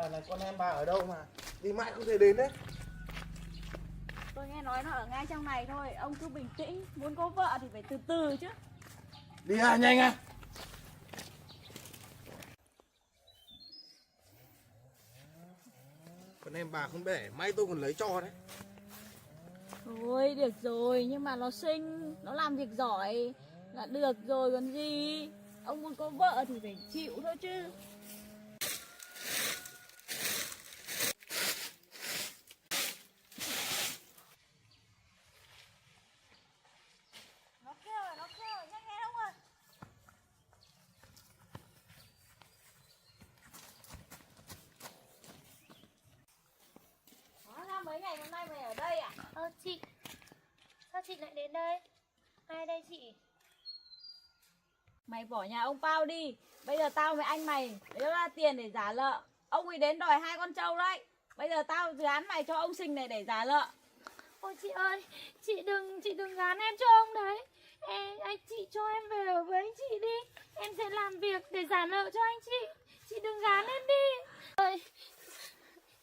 hỏi là con em bà ở đâu mà đi mãi không thể đến đấy. Tôi nghe nói nó ở ngay trong này thôi. Ông cứ bình tĩnh. Muốn có vợ thì phải từ từ chứ. Đi à, nhanh à. Con em bà không để, may tôi còn lấy cho đấy. Thôi được rồi, nhưng mà nó xinh, nó làm việc giỏi là được rồi còn gì. Ông muốn có vợ thì phải chịu thôi chứ. Nó kêu, nhanh lên ông ơi. Hóa ra mấy ngày hôm nay mày ở đây à? Chị, sao chị lại đến đây? Ai đây chị? Mày bỏ nhà ông Pao đi. Bây giờ tao với anh mày lấy ra tiền để trả nợ. Ông ấy đến đòi 2 con trâu đấy. Bây giờ tao gán mày cho ông Sình này để trả nợ. Ôi chị ơi, chị đừng gán em cho ông đấy. Chị cho em về ở với anh chị đi. Em sẽ làm việc để trả nợ cho anh chị. Chị đừng gán em đi.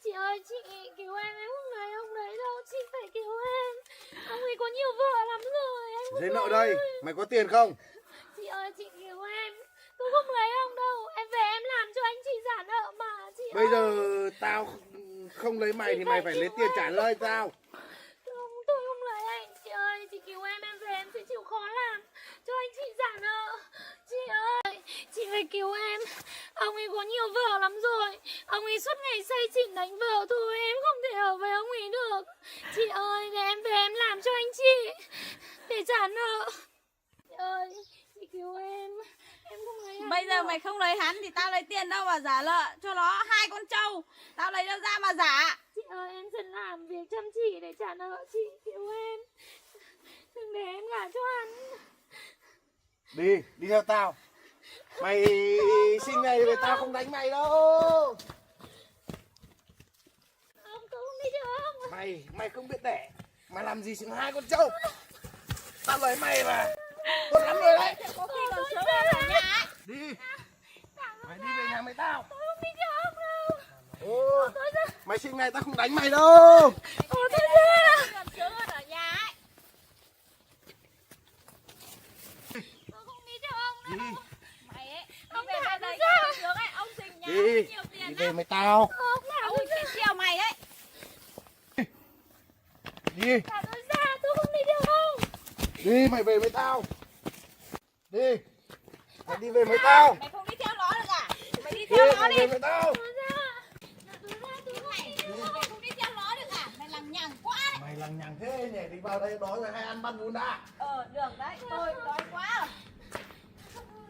Chị ơi, chị cứu em không lấy ông đấy đâu. Chị phải cứu em. Ông ấy có nhiều vợ lắm rồi. Anh không Giấy nợ lấy. đây, mày có tiền không? Chị ơi, chị cứu em. Tôi không lấy ông đâu. Em về em làm cho anh chị trả nợ mà. Chị Bây ơi. giờ tao không lấy mày thì mày phải lấy tiền trả lời tao. Tôi không lấy anh. Chị ơi, chị cứu em về em sẽ chịu khó làm cho anh chị trả nợ. Chị ơi, chị phải cứu em. Ông ấy có nhiều vợ lắm rồi. Ông ấy suốt ngày say xỉn đánh vợ thôi. Em không thể ở với ông ấy được. Chị ơi, để em về em làm cho anh chị để trả nợ. Chị ơi, chị cứu em. Em không lấy hắn Bây giờ đâu. mày không lấy hắn thì tao lấy tiền đâu mà trả nợ cho nó 2 con trâu. Tao lấy đâu ra mà giả. Chị ơi, em sẽ làm việc chăm chỉ để trả nợ. Chị cứu em. Đừng để em gả cho hắn. Đi theo tao. Mày sinh này thì tao không đánh mày đâu. Ông, tôi không đi được. Mày không biết đẻ, mà làm gì xứng 2 con trâu. Tao lấy mày mà. Tốt lắm rồi đấy. Có khi còn sớm hơn ở nhà ấy. Đi. Mày đi về nhà mày tao. Tôi không đi theo ông đâu. Ô, Tôi ra. mày sinh này tao không đánh mày đâu. Tôi ra. Còn sớm hơn ở nhà ấy. Tôi không đi theo ông đâu. Đi. Mày ấy, Ông đi về thả bên đây tôi ra. cái sướng ấy. Ông Sình nhà Đi. nhiều Đi tiền về lắm. mày tao. Ông thả Ông tôi ấy ra. chiều mày ấy. Đi. Thả tôi ra. Tôi không đi theo ông. Đi, mày về với tao. Đi. Mày đi về với tao. Mày không đi theo nó được à? Mày đi Đi, theo nó mày đi. về với tao. Tôi ra. Thả tôi ra. Tôi không đi theo ông. Mày không đi theo nó được à? Mày lằng nhằng quá đấy. Mày lằng nhằng thế nhỉ, đi vào đây đói rồi hay ăn bát bún đã. Được đấy. Tôi đói quá rồi.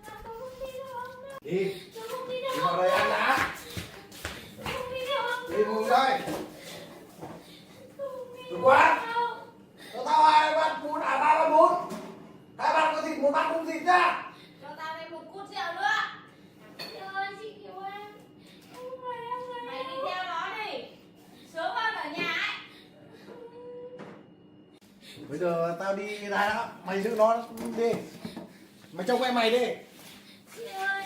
Tôi không đi theo ông đâu. Đi. Tôi không đi Đi theo vào ông. đây ăn đã. Tôi không đi theo ông. Đi ngồi đây. Tôi không đi Được theo quá. ông. Cho tao 2 bát bún, 3 bát bún. 2 bát có thịt, 1 bát không thịt nhá. Cho tao thêm 1 cút rượu nữa. Chị ơi, chị cứu em. Em không lấy ông ấy. Mày đi theo nó đi. Sớm hơn ở nhà ấy. Bây giờ tao đi ra đó, mày giữ nó đi. Mày trông em mày đi. Chị ơi,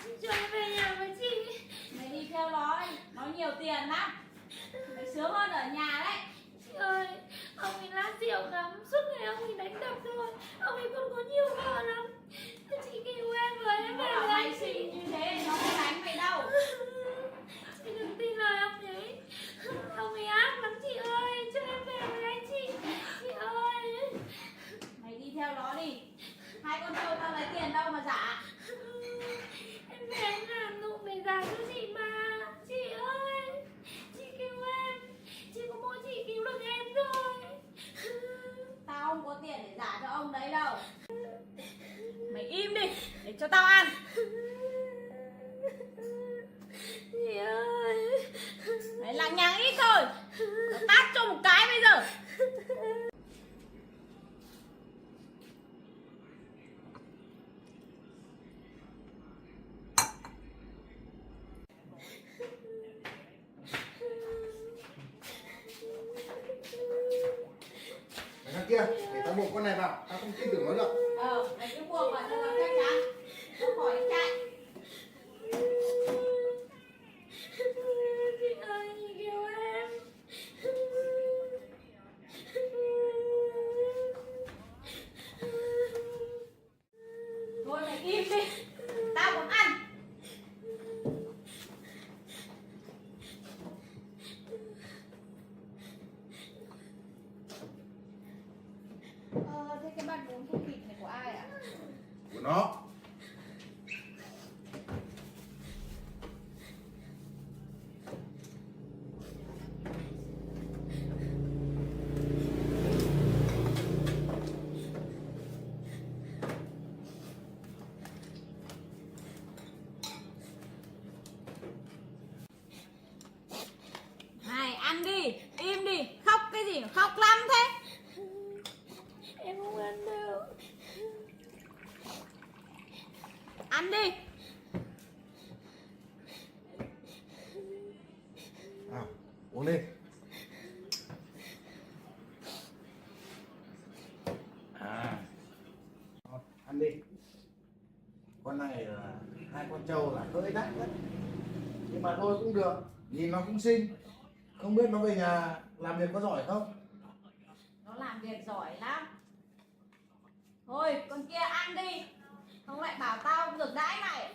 chị cho em về nhà với chị. Mày đi theo nó đi. Nó nhiều tiền lắm. Mày sướng hơn ở nhà đấy. Chị ơi, ông ấy lát rượu lắm. Suốt ngày ông ấy đánh đập thôi. Ông ấy còn có nhiều vợ lắm. Chị cứu em với em Nó về bảo với mày anh chị. xinh như thế nó không đánh mày đâu. Chị đừng tin lời ông ấy. Ông ấy ác lắm chị ơi. Cho em về với anh chị. Chị ơi. Mày đi theo nó đi. 2 con trâu tao lấy tiền đâu mà giả. Em về em làm dụng để trả cho chị mà. Chị ơi. Chị cứu em. Chỉ có mỗi chị cứu được em thôi. Tao không có tiền để giả cho ông đấy đâu. Mày im đi để cho tao ăn. Chị ơi. Mày lằng nhằng ít thôi. Tao tát cho một cái bây giờ. Mày ra kia, để tao buộc con này vào, tao không tin tưởng nó được. Mày cứ buộc vào cho nó chắc chắn. Nó khỏi chạy. im đi, tao muốn ăn. Thế cái bát bún thịt này của ai ạ? Của nó. Này ăn đi, im đi, khóc cái gì, khóc lắm thế. Em không ăn đâu. Ăn đi. Uống đi. Ăn đi. Con này là hai con trâu là hơi đắt đấy, nhưng mà thôi cũng được, nhìn nó cũng xinh. Không biết nó về nhà làm việc có giỏi không? Nó làm việc giỏi lắm. Thôi con kia ăn đi, không lại bảo tao ngược đãi mày.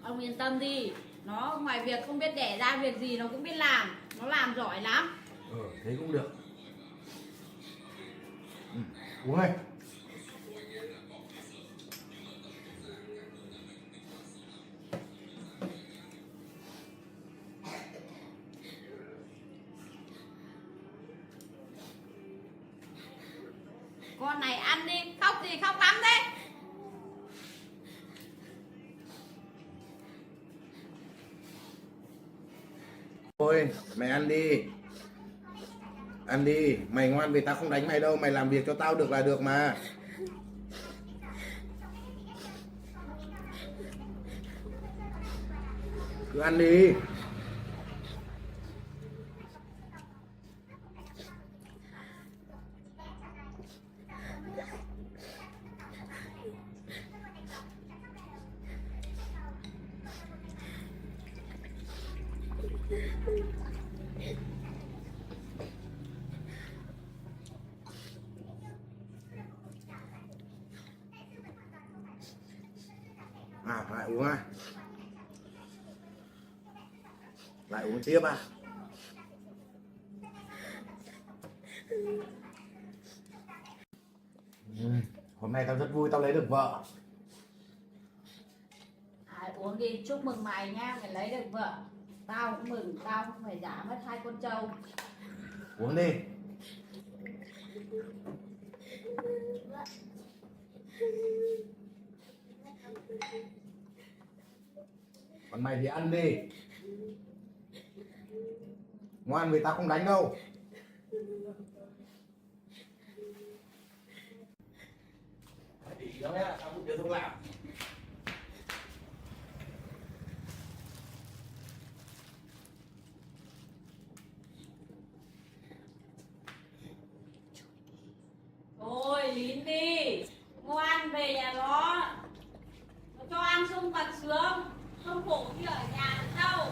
Ông yên tâm đi, nó ngoài việc không biết đẻ ra việc gì nó cũng biết làm, nó làm giỏi lắm. Thế cũng được. Uống đây. Con này ăn đi, khóc gì khóc lắm thế. Thôi mày ăn đi. Ăn đi, mày ngoan vì tao không đánh mày đâu, mày làm việc cho tao được là được mà. Cứ ăn đi. Lại uống à? Lại uống tiếp à? Hôm nay tao rất vui, tao lấy được vợ. Uống đi, chúc mừng mày nha, mày lấy được vợ. Tao cũng mừng, tao không phải giả mất hai con trâu. Uống đi. Còn mày thì ăn đi. Ngoan vì tao không đánh đâu. Thì đó nhá, tao cũng chưa không làm. Thôi lín đi, ngoan về nhà nó cho ăn xong vặt sướng, không khổ như ở nhà được đâu.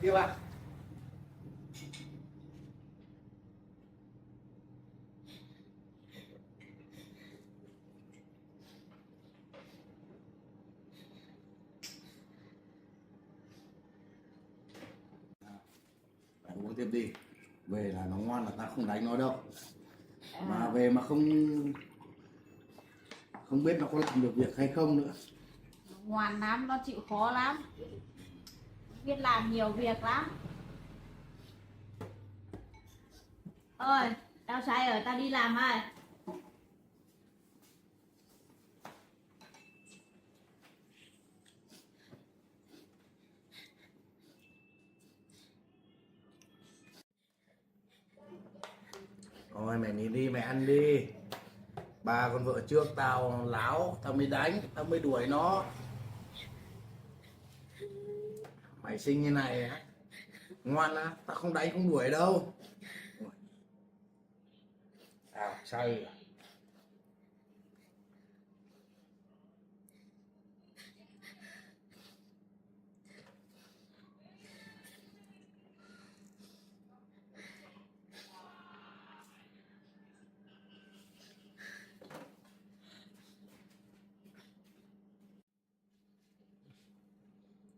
Tiếp à? Uống tiếp đi. Về là nó ngoan là ta không đánh nó đâu. Mà về mà không biết nó có làm được việc hay không nữa. Ngoan lắm, nó chịu khó lắm, biết làm nhiều việc lắm. Ơi, tao say rồi, tao đi làm ơi. Thôi mày nhìn đi, mày ăn đi. Ba con vợ trước tao láo, tao mới đánh, tao mới đuổi nó. Mày sinh như này á, ngoan á, tao không đánh không đuổi đâu. Tao say rồi.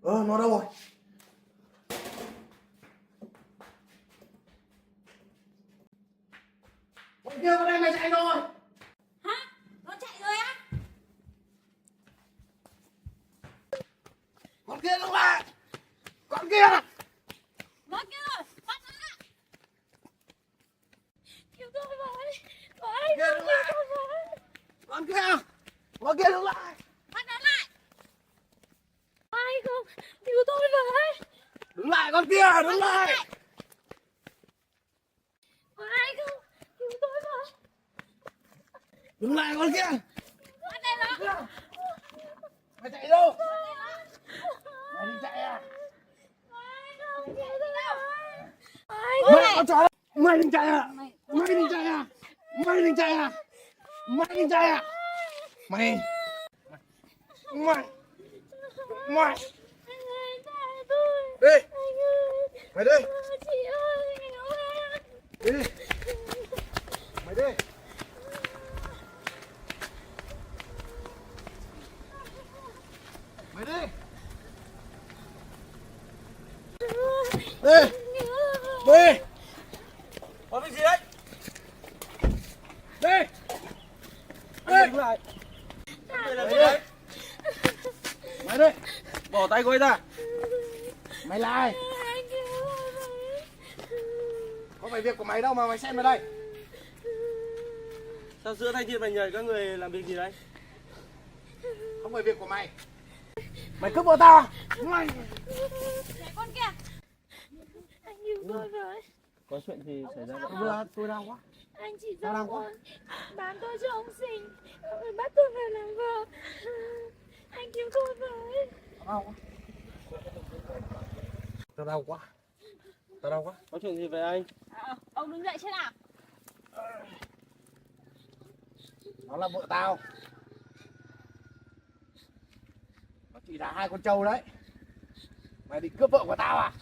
Nó đâu rồi? Con kia vào đây, mày chạy rồi. Hả? Nó chạy rồi á? Con kia đâu lại? Con kia. Nó kia rồi, bắt nó lại. Cứu tôi với. Với, Kia cứu đứng lại. tôi với. Con kia đứng lại. Bắt nó lại. Ai không? Cứu tôi với. Đứng lại con kia, đứng lại. Ai không? Cứu tôi với. Đứng lại con kia. Bắt đây nó. Mày chạy đâu? Mày đi chạy à? Ai không? Cứu tôi với. Ai Mày con chó. Mày định chạy à? Mày định chạy à? Mày định chạy à? Mày định chạy à? Mày. Anh ơi, thả tôi. Đi. Anh ơi. Mày đi. Chị ơi, cứu em. Đi. Mày đi. Mày đi. Đi. Đi. Có việc gì đấy? Đi. Đi. Đứng lại. Mày làm gì đấy? Mày đi. Bỏ tay cô ấy ra. Mày là ai? Anh cứu tôi với. Có phải việc của mày đâu mà mày xen vào đây. Sao giữa thanh thiên bạch nhật các người làm việc gì đấy? Không phải việc của mày. Mày cướp vợ tao à? Mày. Chạy con kia. Anh cứu tôi với. Có chuyện gì xảy ra vậy? Tôi đau quá. Anh chỉ Tao dâu đang có- muốn bán tôi cho ông Sinh. Ông ấy bắt tôi phải làm vợ. Anh cứu tôi với. Đau quá. Tao đau quá. Tao đau quá. Có chuyện gì vậy anh? Ông đứng dậy xem nào. Nó là vợ tao. Nó chỉ là 2 con trâu đấy. Mày định cướp vợ của tao à?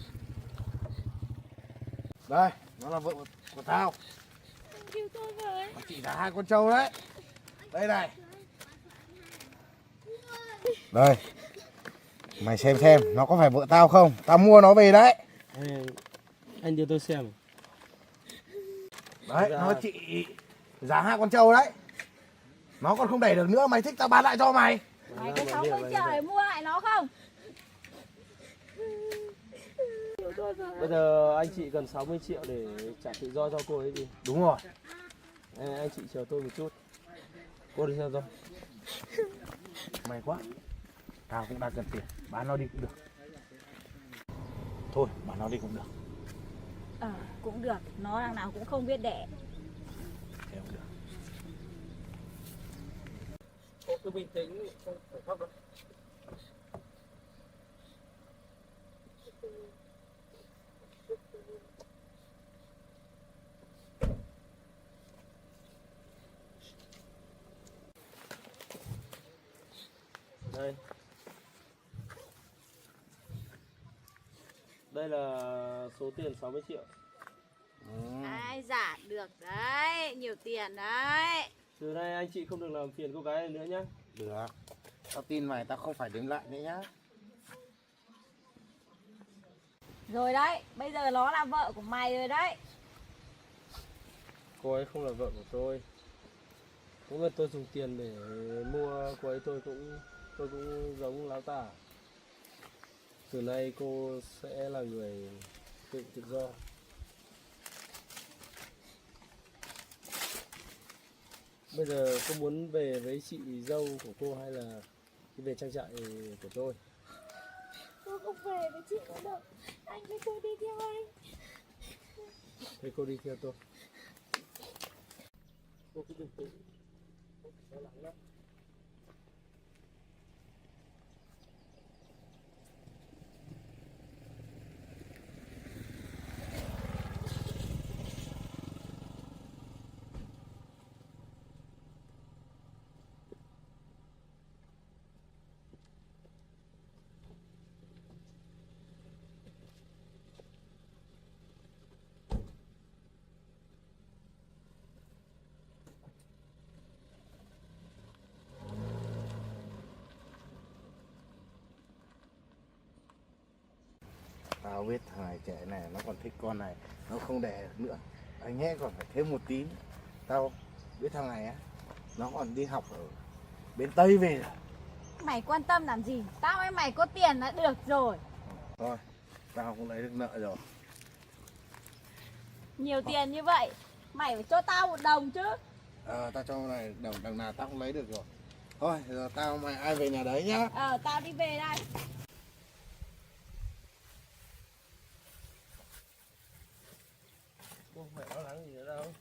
Đây, nó là vợ của tao. Anh cứu tôi với. Nó chỉ là 2 con trâu đấy. Đây này. Đây. Mày xem nó có phải vợ tao không? Tao mua nó về đấy. Anh đưa tôi xem. Đấy, Dạ. nó chỉ giá 2 con trâu đấy. Nó còn không đẩy được nữa, mày thích tao bán lại cho mày. Mày có 60 triệu để mua lại nó không? Cứu tôi với. Bây giờ anh chị cần 60 triệu để trả tự do cho cô ấy đi. Đúng rồi. Anh chị chờ tôi một chút. Cô đi theo tôi. May quá. Tao cũng đang cần tiền, bán nó đi cũng được. Thôi, bán nó đi cũng được. Cũng được, nó đằng nào cũng không biết đẻ. Thế cũng được. Cô cứ bình tĩnh, không phải khóc đâu. Đây. Đây là số tiền 60 triệu. Ai giả được đấy, nhiều tiền đấy. Từ nay anh chị không được làm phiền cô gái này nữa nhé. Được. Tao tin mày, tao không phải đứng lại nữa nhá. Rồi đấy, bây giờ nó là vợ của mày rồi đấy. Cô ấy không là vợ của tôi. Cũng là tôi dùng tiền để mua cô ấy, tôi cũng giống láo tả. Từ nay cô sẽ là người tự do. Bây giờ cô muốn về với chị dâu của cô hay là đi về trang trại của tôi? Tôi không về với chị nữa đâu. Anh với tôi đi theo anh. Thế cô đi theo tôi. Cô cứ bình tĩnh, không phải lo lắng lắm. Tao biết thằng này trẻ này nó còn thích con này, nó không đẻ được nữa. Anh nhẽ còn phải thêm một tí nữa. Tao biết thằng này á, nó còn đi học ở bên Tây về rồi. Mày quan tâm làm gì? Tao với mày có tiền là được rồi. Thôi, tao cũng lấy được nợ rồi. Nhiều tiền như vậy, mày phải cho tao 1 đồng chứ. Tao cho này đằng nào tao cũng lấy được rồi. Thôi, giờ tao mày ai về nhà đấy nhá. Tao đi về đây. Cô không phải lo lắng gì nữa đâu.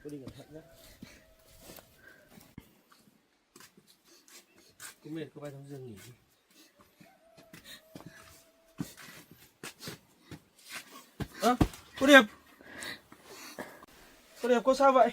Cô đi cẩn thận nhé. Cô mệt, cô bay xuống giường nghỉ đi. Cô Điệp! Cô Điệp, cô sao vậy?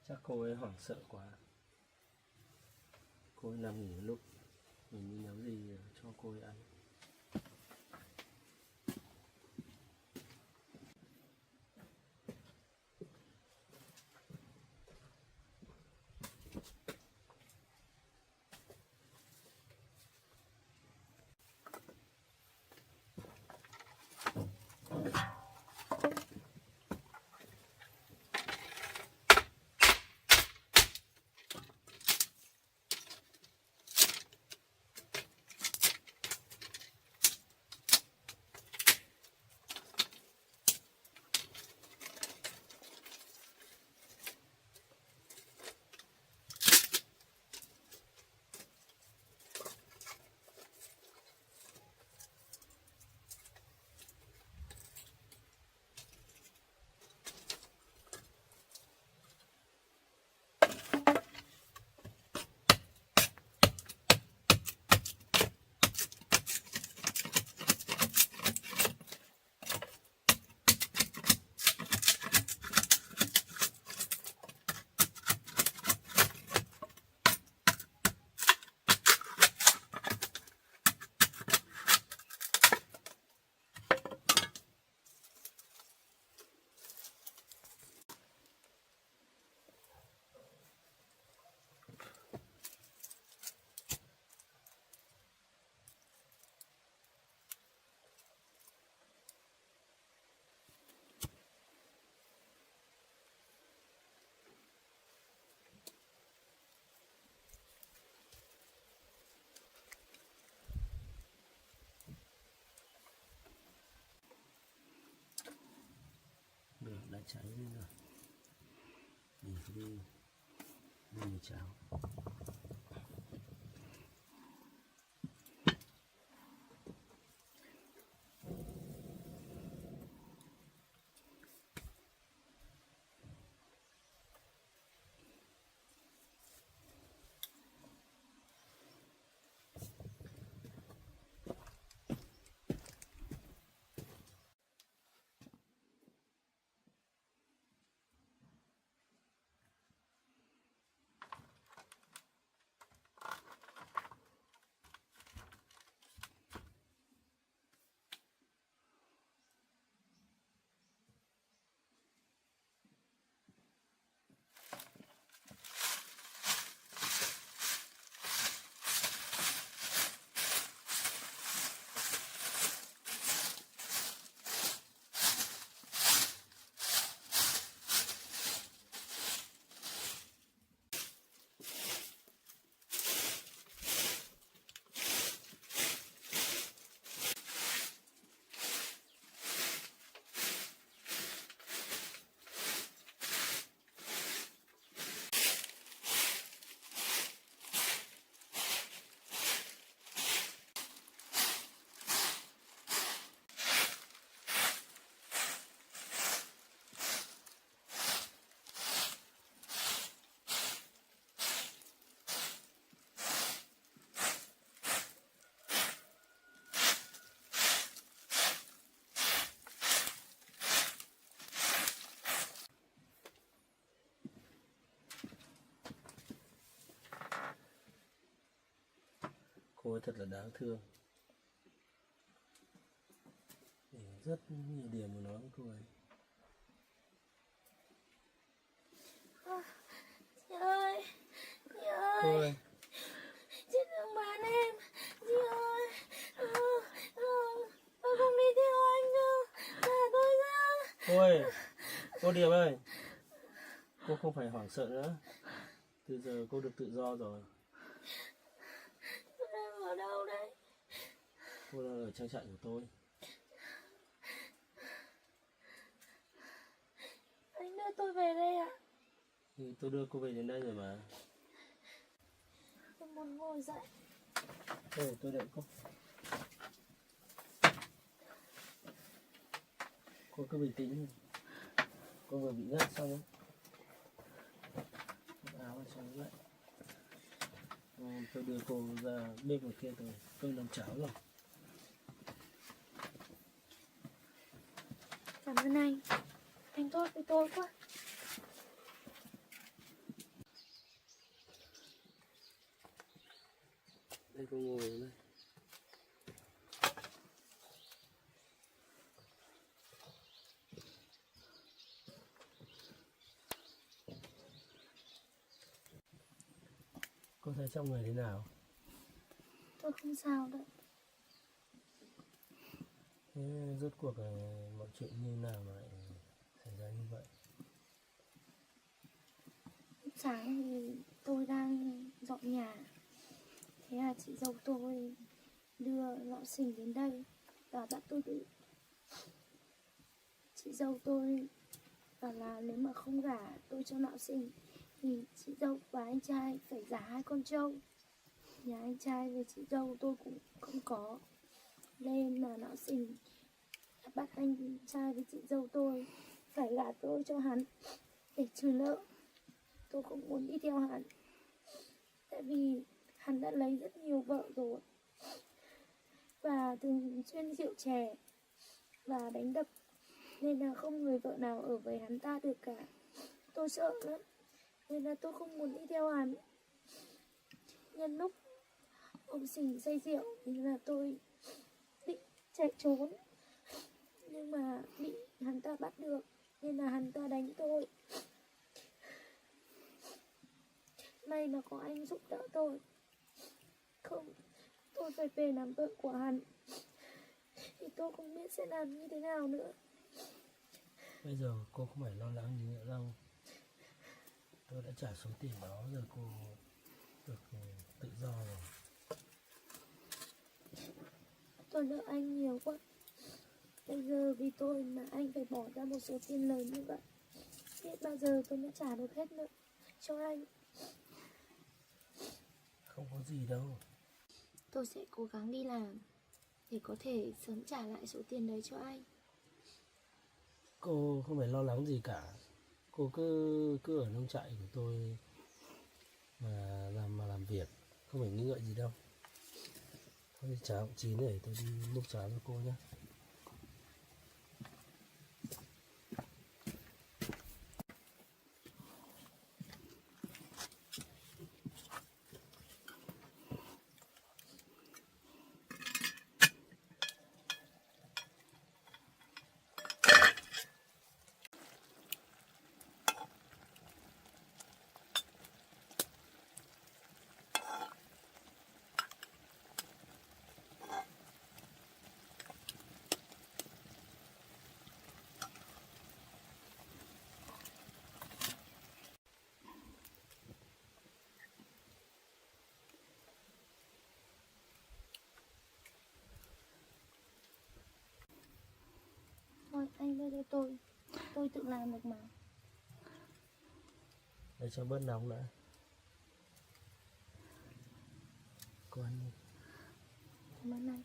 Chắc cô ấy hoảng sợ quá. Cô ấy nằm nghỉ một lúc, mình đi nấu gì cho cô ấy ăn. cháy lên rồi. Để đi mua cháo. Cô ấy thật là đáng thương. Rất nhiều điểm mà nói với cô ấy. Chị ơi, chị ơi, Cô ơi, chị đừng bán em, chị ơi. Tôi không đi theo anh đâu, thả tôi ra. cô ơi, cô Điệp ơi, cô không phải hoảng sợ nữa. Từ giờ cô được tự do rồi. Tôi đang ở đâu đây? Cô đang ở trang trại của tôi. Anh đưa tôi về đây ạ. Thì tôi đưa cô về đến đây rồi mà. Tôi muốn ngồi dậy. Đây, tôi đợi cô. Cô cứ bình tĩnh. Cô vừa bị ngất xong ấy. Mặc áo xong lại. Tôi đưa cô ra bếp ngoài kia rồi. Tôi làm cháo rồi. Cảm ơn anh. Anh tốt với tôi quá. Đây cô ngồi đây. Cô thấy trong người thế nào? Tôi không sao đâu. Thế rốt cuộc là mọi chuyện như nào mà lại xảy ra như vậy? Sáng thì tôi đang dọn nhà. Thế là chị dâu tôi đưa lọ xình đến đây và bắt tôi đi. Chị dâu tôi bảo là nếu mà không gả tôi cho nạo xình thì chị dâu và anh trai phải gả 2 con trâu. Nhà anh trai với chị dâu tôi cũng không có, nên là nạo xình bắt anh trai với chị dâu tôi phải gả tôi cho hắn để trừ nợ. Tôi không muốn đi theo hắn, tại vì hắn đã lấy rất nhiều vợ rồi và thường xuyên rượu chè và đánh đập, nên là không người vợ nào ở với hắn ta được cả. Tôi sợ lắm, nên là tôi không muốn đi theo hắn. Nhân lúc ông Sình say rượu thì là tôi định chạy trốn, nhưng mà bị hắn ta bắt được, nên là hắn ta đánh tôi. May mà có anh giúp đỡ tôi, không tôi phải về làm vợ của hắn thì tôi không biết sẽ làm như thế nào nữa. Bây giờ cô không phải lo lắng gì nữa đâu. Tôi đã trả số tiền đó rồi, cô được tự do rồi. Tôi nợ anh nhiều quá. Bây giờ vì tôi mà anh phải bỏ ra một số tiền lớn như vậy. biết bao giờ tôi mới trả được hết nợ cho anh. Không có gì đâu. Tôi sẽ cố gắng đi làm để có thể sớm trả lại số tiền đấy cho anh. Cô không phải lo lắng gì cả. Cô cứ ở nông trại của tôi mà làm việc, không phải nghĩ ngợi gì đâu. Thôi cháo cũng chín để tôi đi múc cháo cho cô nhé. Thôi anh đưa cho tôi tự làm được mà. Để cho bớt nóng đã. Cô ăn đi. Cảm ơn anh.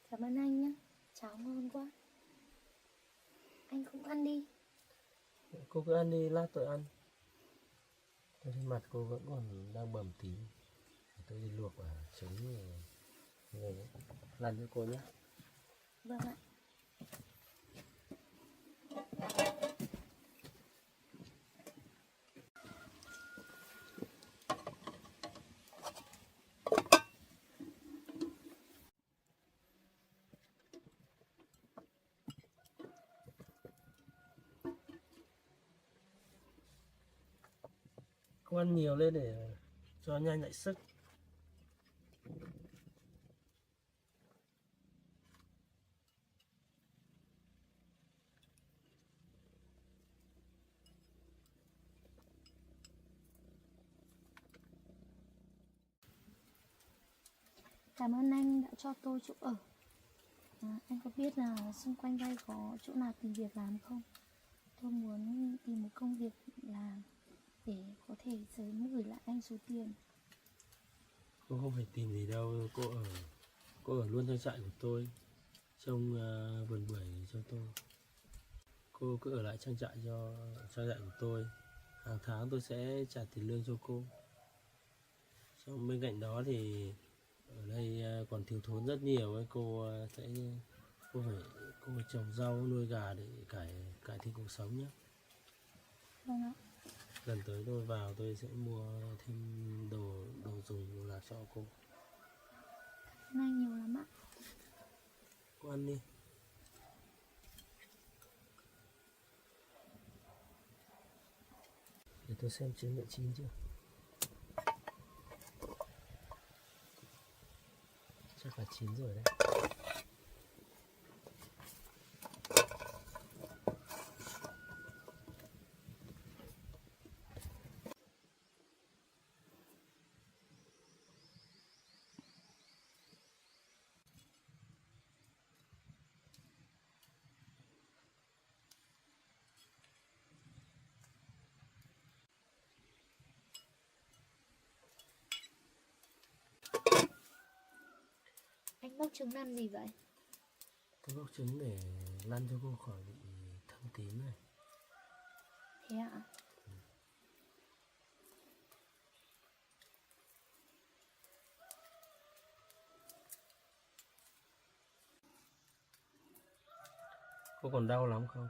Cảm ơn anh nhé. Cháo ngon quá. Anh cũng ăn đi. Cô cứ ăn đi, lát tôi ăn. Tôi thấy mặt cô vẫn còn đang bầm tím. Tôi đi luộc và trứng rồi làm cho cô nhé. Vâng ạ. Cô ăn nhiều lên để cho nhanh lại sức. Cảm ơn anh đã cho tôi chỗ ở. Anh có biết là xung quanh đây có chỗ nào tìm việc làm không? Tôi muốn tìm một công việc làm để có thể sớm gửi lại anh số tiền. Cô không phải tìm gì đâu. Cô ở luôn trang trại của tôi, trông vườn bưởi cho tôi. Cô cứ ở lại trang trại của tôi. Hàng tháng tôi sẽ trả tiền lương cho cô. Trong bên cạnh đó thì ở đây còn thiếu thốn rất nhiều ấy. Cô phải trồng rau, nuôi gà để cải thiện cuộc sống nhé. Vâng ạ. Lần tới tôi vào tôi sẽ mua thêm đồ dùng đồ lạc cho cô. Cảm ơn anh nhiều lắm ạ. Cô ăn đi. Để tôi xem trứng đã chín chưa. Chắc là chín rồi đấy. Anh bóc trứng làm gì vậy? Tôi bóc trứng để lăn cho cô khỏi bị thâm tím này. Thế ạ? Cô còn đau lắm không?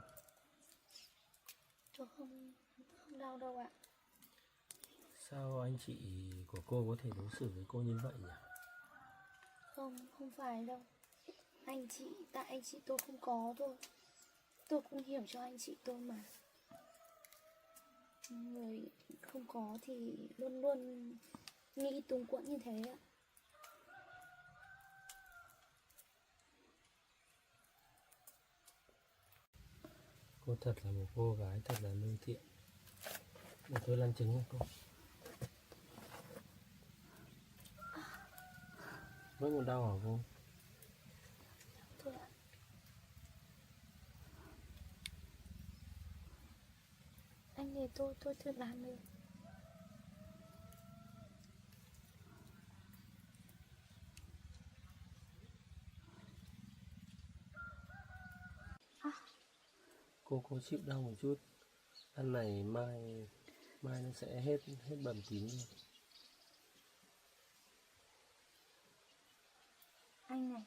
Tôi không đau đâu ạ. Sao anh chị của cô có thể đối xử với cô như vậy nhỉ? Không phải đâu. Tại anh chị tôi không có thôi. Tôi cũng hiểu cho anh chị tôi mà. Người không có thì luôn luôn nghĩ túng quẫn như thế ạ. Cô thật là một cô gái thật là lương thiện. Để tôi làm chứng cho cô. Vẫn còn đau hả cô? Thôi ạ. Anh để tôi thử làm được. Cô chịu đau một chút. Ăn này mai nó sẽ hết bầm tím đi. Anh này,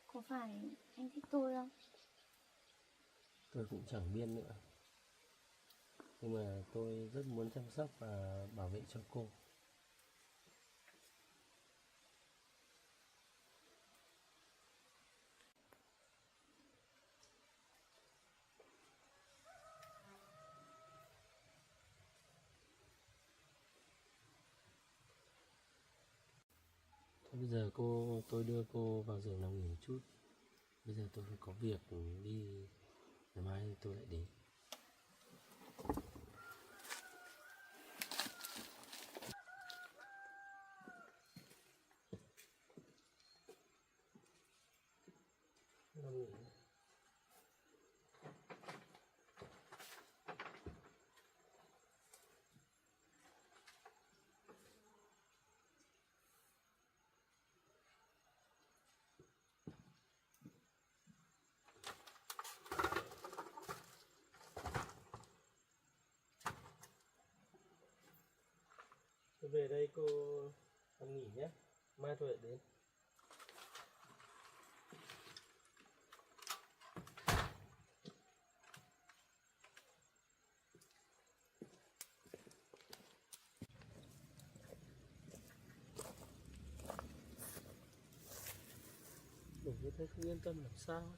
có phải anh thích tôi không? Tôi cũng chẳng biết nữa. Nhưng mà tôi rất muốn chăm sóc và bảo vệ cho cô. Thôi bây giờ tôi đưa cô vào giường nằm nghỉ một chút. Bây giờ tôi phải có việc đi. Ngày mai tôi lại đến. Nằm nghỉ. Tôi về đây cô nằm nghỉ nhé. Mai tôi lại đến. Đủ như thế không yên tâm làm sao.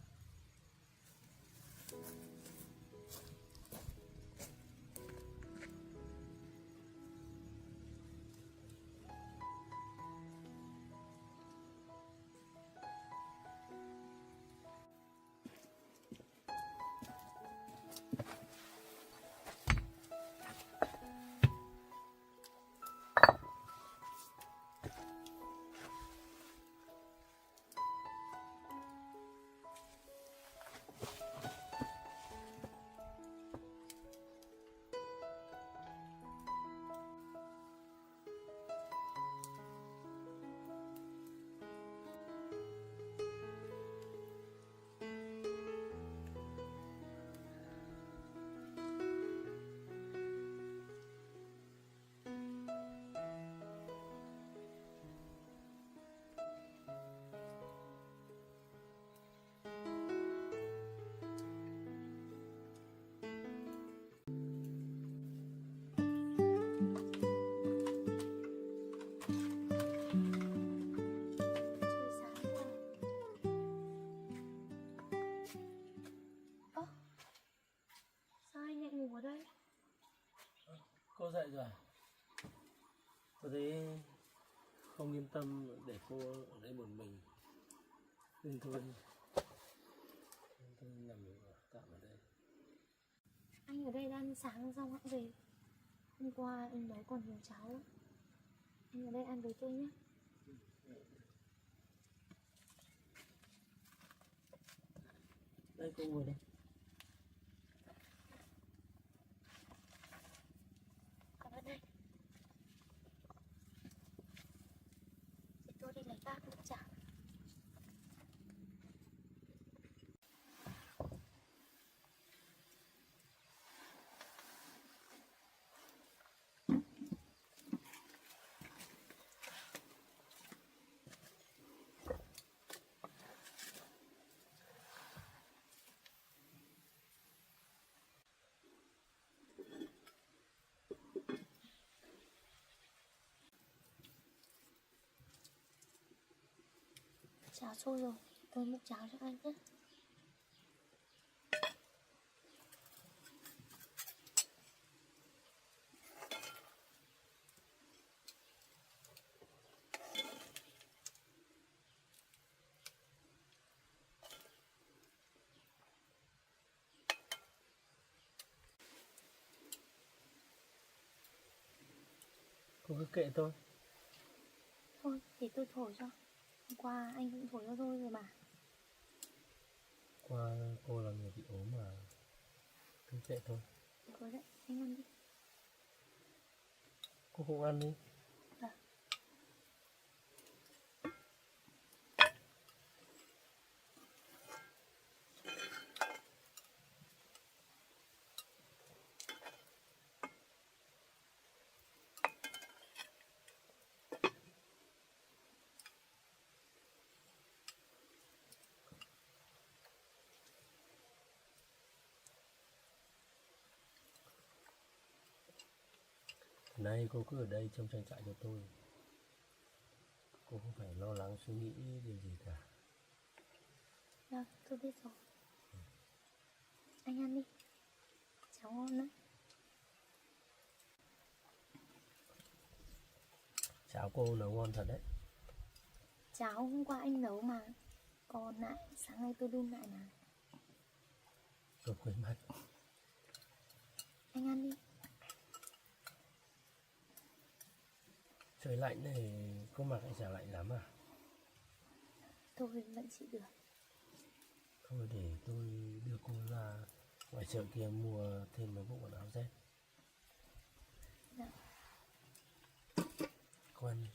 Trời sáng quá. Ơ, sao anh lại ngủ ở đây? Cô dậy rồi à? Tôi thấy không yên tâm để cô ở đây một mình. Nên tôi nằm tạm ở đây. Anh ở đây đã ăn sáng xong hẵng về. Hôm qua anh nấu còn nhiều cháo lắm. Anh ở đây ăn với tôi nhé. Đây cô ngồi đây. Cảm ơn anh. Để tôi đi lấy bát nước cháo. Cháo sôi rồi, tôi múc cháo cho anh nhé. Cô cứ kệ tôi. Thôi để tôi thổi cho. Hôm qua anh cũng thổi cho tôi rồi mà. Qua cô là người bị ốm mà. Cứ kệ thôi. Thôi đấy, anh ăn đi. Cô không ăn đi. Dạ. Nay cô cứ ở đây trông trang trại cho tôi. Cô không phải lo lắng suy nghĩ điều gì cả. Vâng, tôi biết rồi. Anh ăn đi. Cháu ngon lắm. Cháo cô nấu ngon thật đấy. Cháo hôm qua anh nấu mà. Còn lại sáng nay tôi đun lại mà. Tôi quên mất. Anh ăn đi. Trời lạnh này, cô mặc cái chả lạnh lắm à? Tôi vẫn chịu được. Thôi để tôi đưa cô ra ngoài chợ kia mua thêm mấy bộ quần áo rét. Dạ. Cô ăn đi.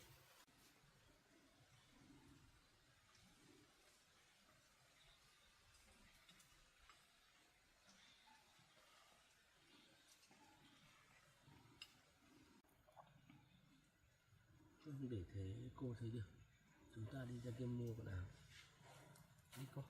Không để thế cô thấy được. Chúng ta đi ra kia mua quần áo. Đi cô.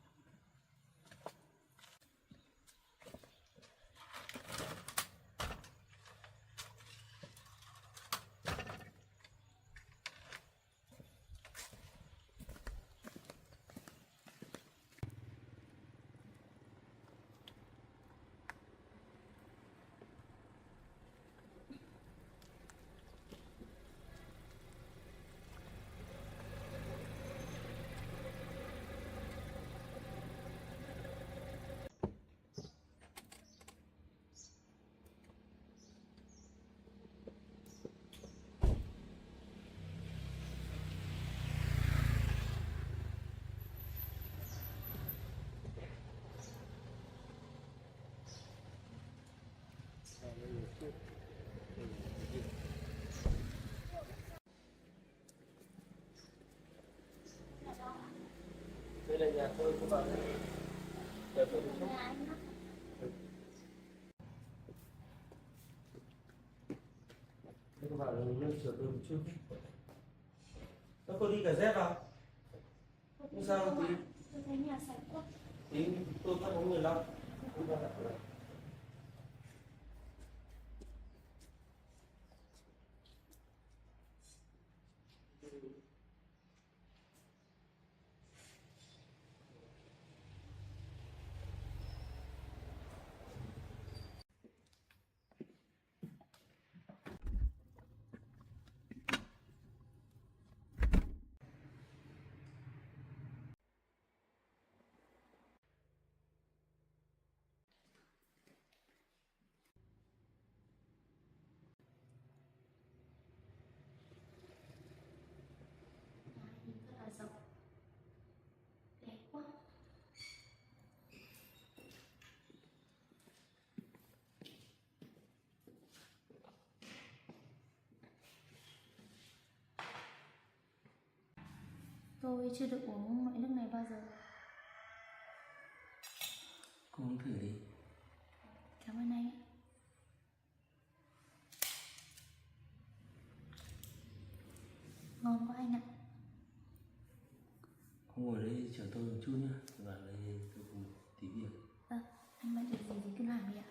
Đây là nhà tôi các bạn. Để tôi đi xuống. Các bạn lên sửa tôi một chút. Cô đi cả dép vào. Không sao đâu tí. Tôi thấy nhà sạch quá. Tí tôi phát bóng 15. Nhìn rất là rộng. Đẹp quá. Tôi chưa được uống loại nước này bao giờ. Cô uống thử đi. Cảm ơn anh. Ngon quá anh ạ. Cô ngồi đây chờ tôi một chút nhá. Vào đây tôi có một tí việc. Vâng, anh bận việc gì thì cứ làm đi ạ.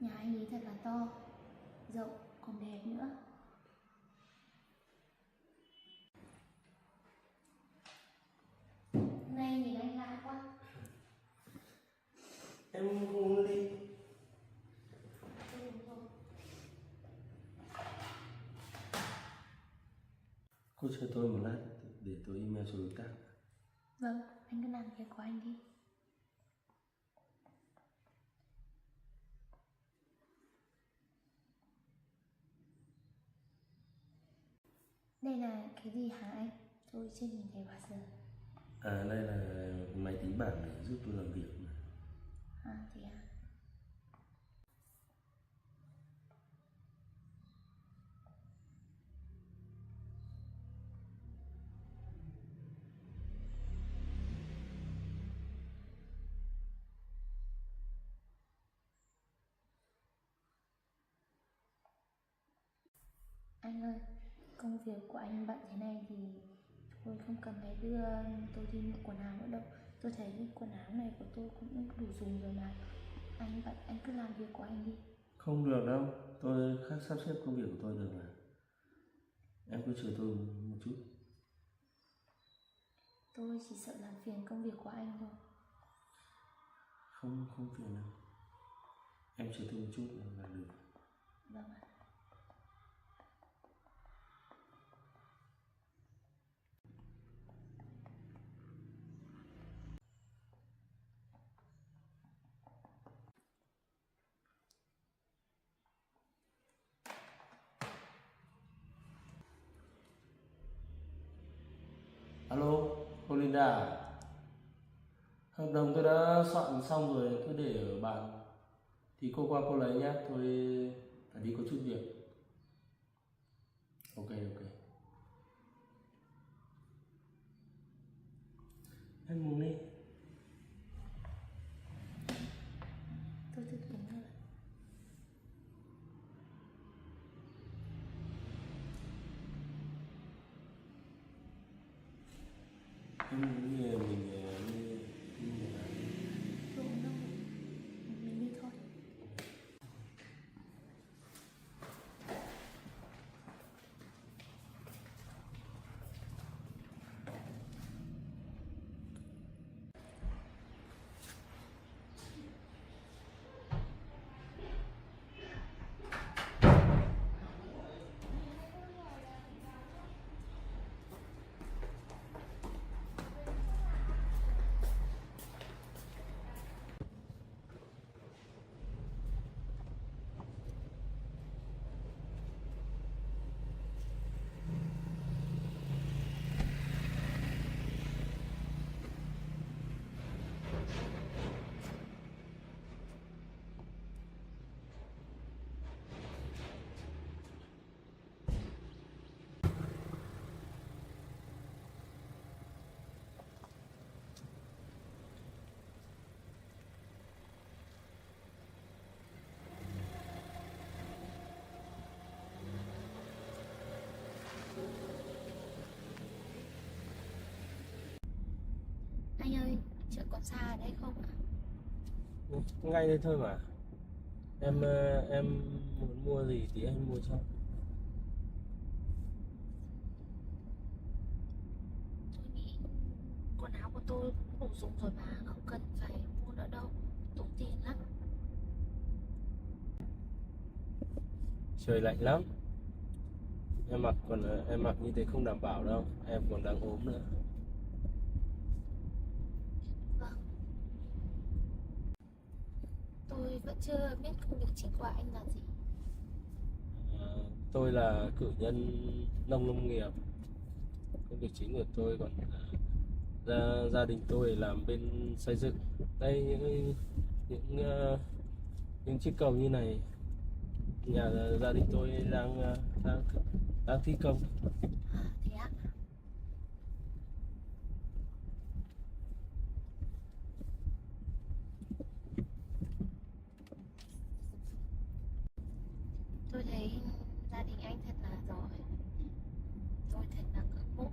Nhà anh ấy thật là to, rộng, còn đẹp nữa. Hôm nay nhìn anh lạ quá. Em không uống đi. Tôi uống rồi. Cô chờ tôi một lát để tôi email cho đối tác. Vâng, anh cứ làm việc của anh đi. Đây là cái gì hả anh? Tôi chưa nhìn thấy bao giờ. Đây là máy tính bảng để giúp tôi làm việc. Thế à? Anh ơi, công việc của anh bận thế này thì tôi không cần phải đưa tôi đi mua quần áo nữa đâu. Tôi thấy cái quần áo này của tôi cũng đủ dùng rồi mà. Anh bận, anh cứ làm việc của anh đi. Không được đâu, tôi khác sắp xếp công việc của tôi được mà. Em cứ chờ tôi một chút. Tôi chỉ sợ làm phiền công việc của anh thôi. Không phiền đâu. Em chờ tôi một chút là được. Vâng ạ. Alo, cô Linda à? Hợp đồng tôi đã soạn xong rồi, cứ để ở bàn. Thì cô qua cô lấy nhé, tôi phải đi có chút việc. Ok. Em ngủ đi. Tôi thực hiện rồi. Em ngủ đi, mình đi. Tôi cũng đâu. Mình đi thôi. Anh ơi, chợ còn xa ở đây không ạ? Ngay đây thôi mà. Em muốn mua gì thì em mua cho. Tôi nghĩ quần áo của tôi cũng đủ dùng rồi mà, không cần phải mua nữa đâu, tốn tiền lắm. Trời lạnh lắm. Em mặc như thế không đảm bảo đâu, em còn đang ốm nữa. Vâng. Tôi vẫn chưa biết công việc chính của anh là gì. Tôi là cử nhân nông nghiệp. Công việc chính của tôi còn gia đình tôi làm bên xây dựng. Đây những chiếc cầu như này, gia đình tôi đang thi công. Thế ạ? Tôi thấy gia đình anh thật là giỏi. Tôi thật là ngưỡng mộ.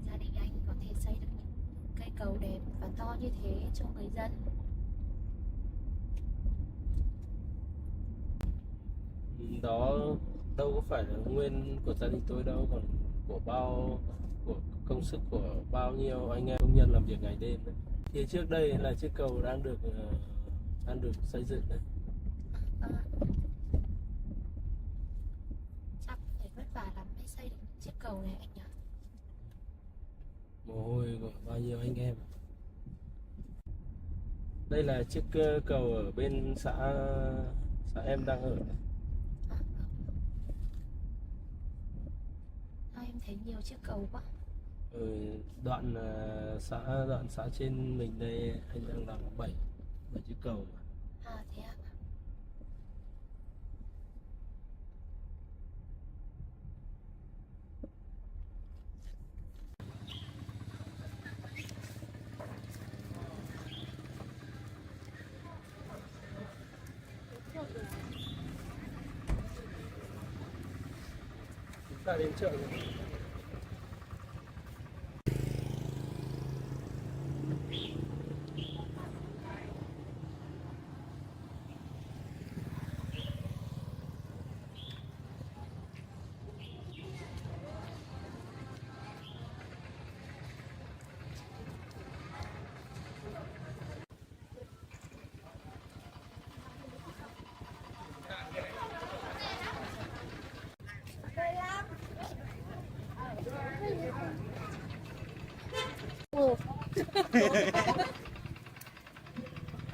Gia đình anh có thể xây được những cây cầu đẹp và to như thế cho người dân. Đó đâu có phải là nguyên của gia đình tôi đâu, còn của công sức của bao nhiêu anh em công nhân làm việc ngày đêm đấy. Thì trước đây là chiếc cầu đang được xây dựng đấy. Chắc phải vất vả lắm mới xây được chiếc cầu này anh nhỉ? Mồ hôi của bao nhiêu anh em. Đây là chiếc cầu ở bên xã em đang ở. thấy nhiều chiếc cầu quá. Đoạn xã trên mình đây anh đang làm 7 chiếc cầu mà. À thế à? Chúng ta đến chợ rồi.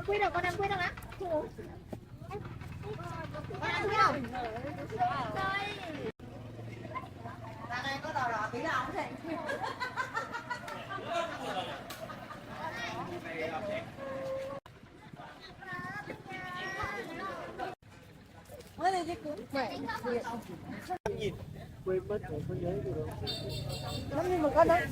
Quy được, con đang quy được á? Con đang quy đâu? Bạn này có đỏ đỏ tí nào không thể? Mới đây chứ cũng vậy. Quên mất rồi, có nhớ gì đâu. Lắm nhưng mà con đấy.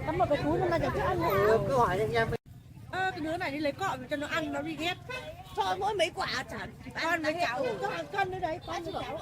Cắm một cái túi nó cho ăn nữa. Cứ hỏi anh em. Cái đứa này đi lấy cọ cho nó ăn nó đi ghét. Cho mỗi mấy quả chả con với cháu cho con nữa đấy, con với cháu.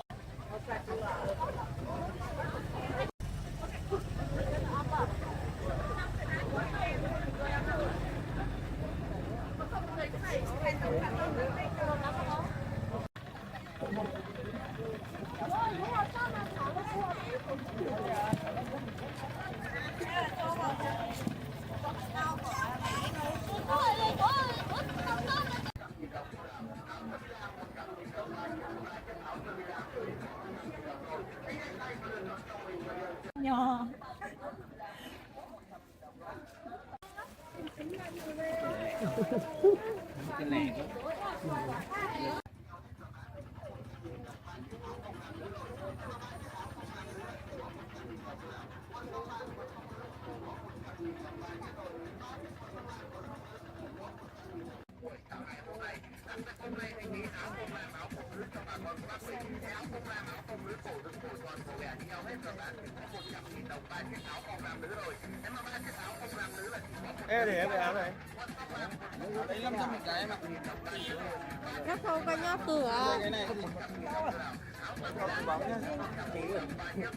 Nhỏ. Cái này Ê, để em cái áo này. đấy 500 một cái em ạ. Các khâu coi nhá cửa. Cái này thì Bóng nhá.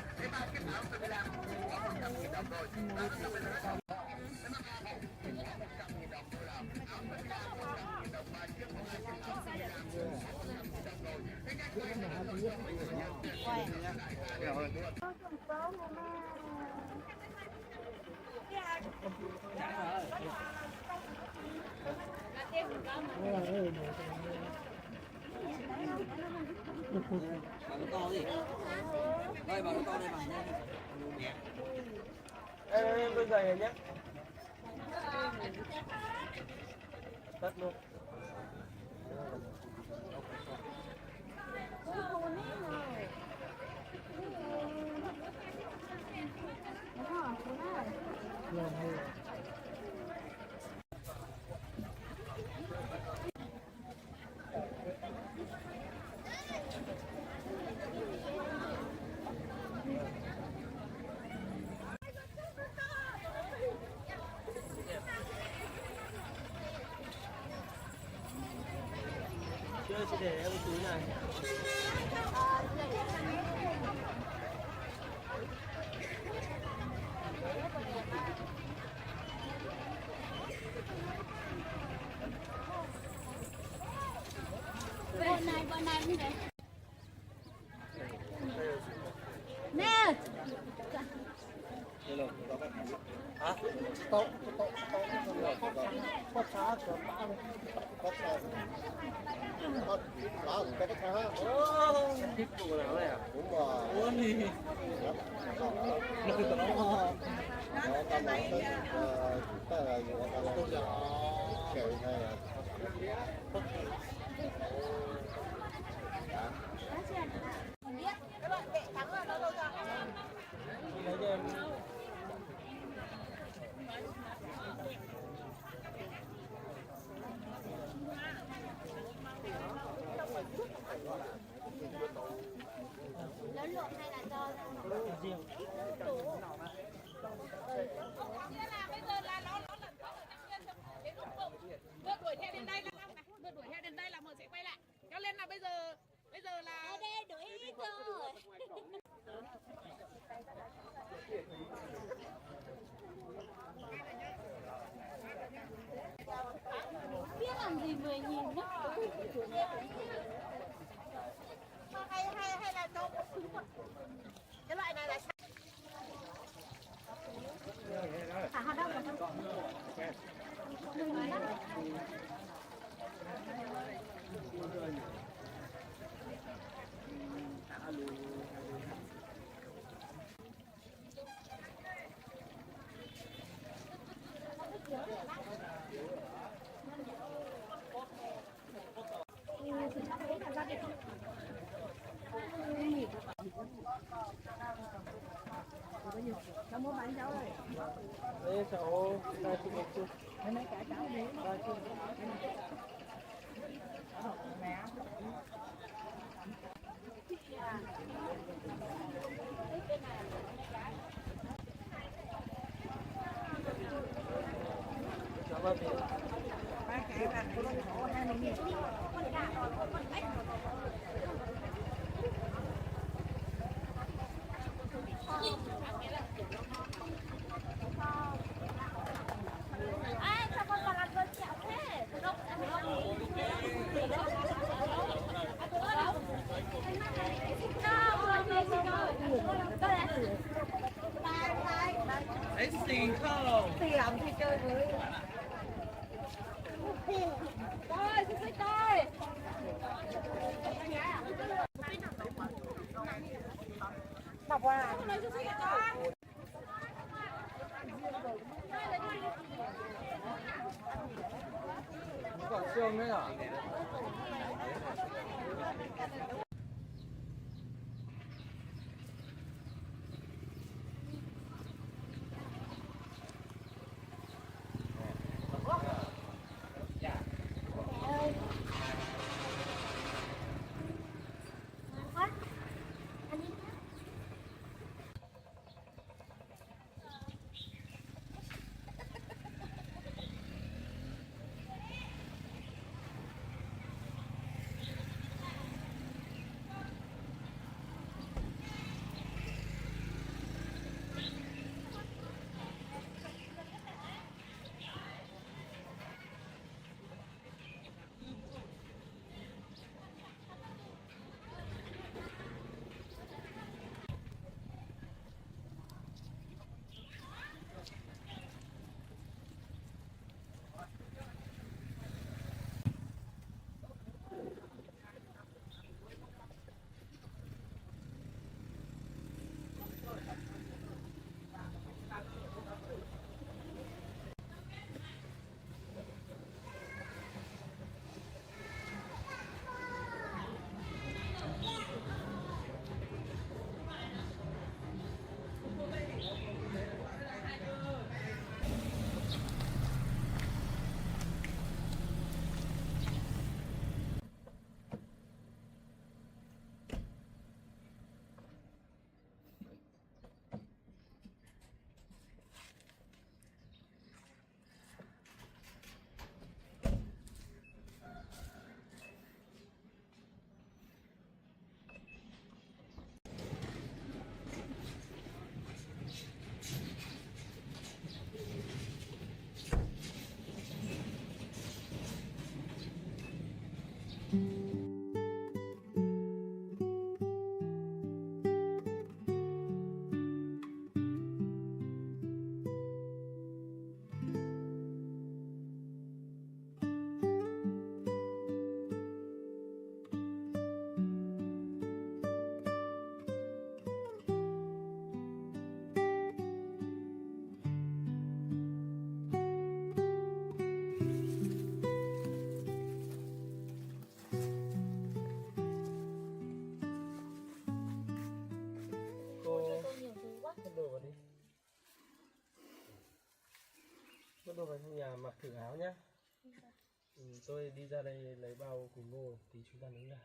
bảo nó to gì? Đây bảo nó to đây bằng đây. Em đôi giày này nhé. Tất luôn. Chưa, chị để em cái túi này. Bọn này như thế. Nè. Hả? Tốt có xá có bão có xá có bão có xá Thích bộ quần áo này à? đúng rồi Ôi. bây giờ là ở đây đuổi ít rồi. Biết làm gì người nhìn đó. Hay là cho một thứ một cái loại này là hạt đông là không? Đừng nói lắm. Cháu muốn bán cháu rồi. Đây cháu ra chụp một chút. Mấy cả cháu đi. Rồi chụp. Mẹ. Cháu bao tiền? Ba cái là có khổ 20.000. Ai sao con còn làm cơm chảo thế? Từ đâu ăn không? Từ đâu? Đấy xìn không? Thì làm thì chơi với. Coi, xích coi. Đọc à? Còn xương đấy hả? Bắt đầu vào trong nhà mặc thử áo nhá. Tôi đi ra đây lấy bao củ ngô thì chúng ta nướng gà.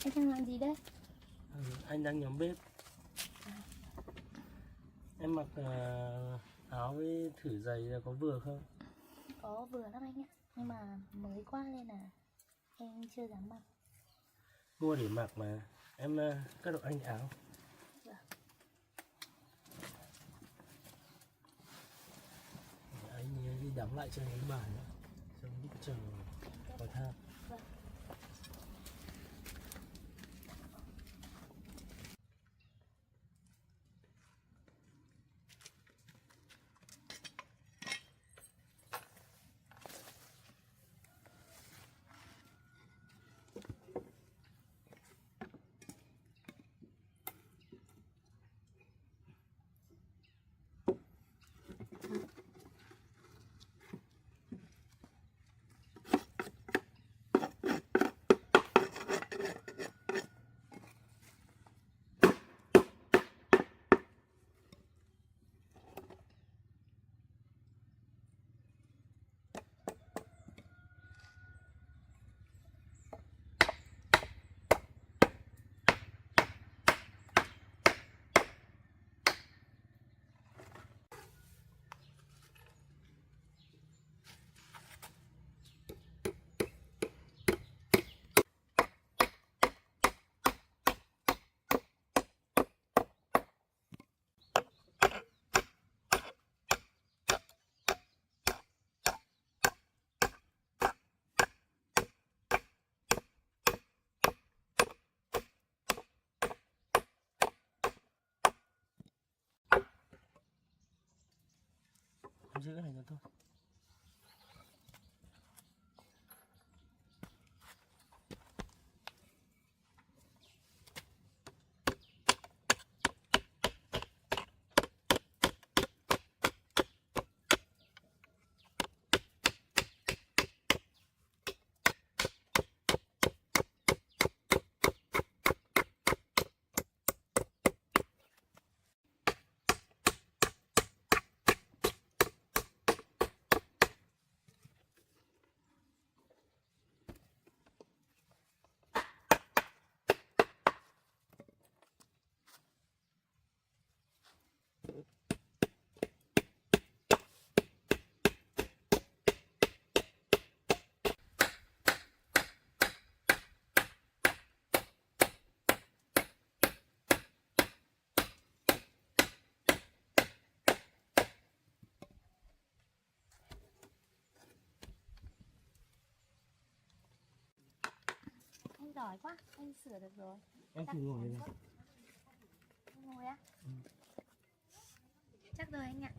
Anh đang làm gì đây? Anh đang nhóm bếp. Em mặc áo với thử giày là có vừa không? Có vừa lắm anh ạ. Nhưng mà mới quá nên là em chưa dám mặc. Mua để mặc mà. Em cất độ anh áo. Vâng. Anh đi đóng lại cho anh cái bàn nữa. Xong lúc chờ vào thang. Vâng. Em giữ cái này cho tôi. Anh giỏi quá, anh sửa được rồi. Em thử ngồi đây. Anh ngồi á? Chắc rồi anh ạ.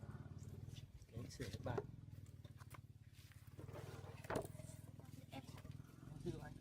Anh sửa cái bàn. Em Giữ anh.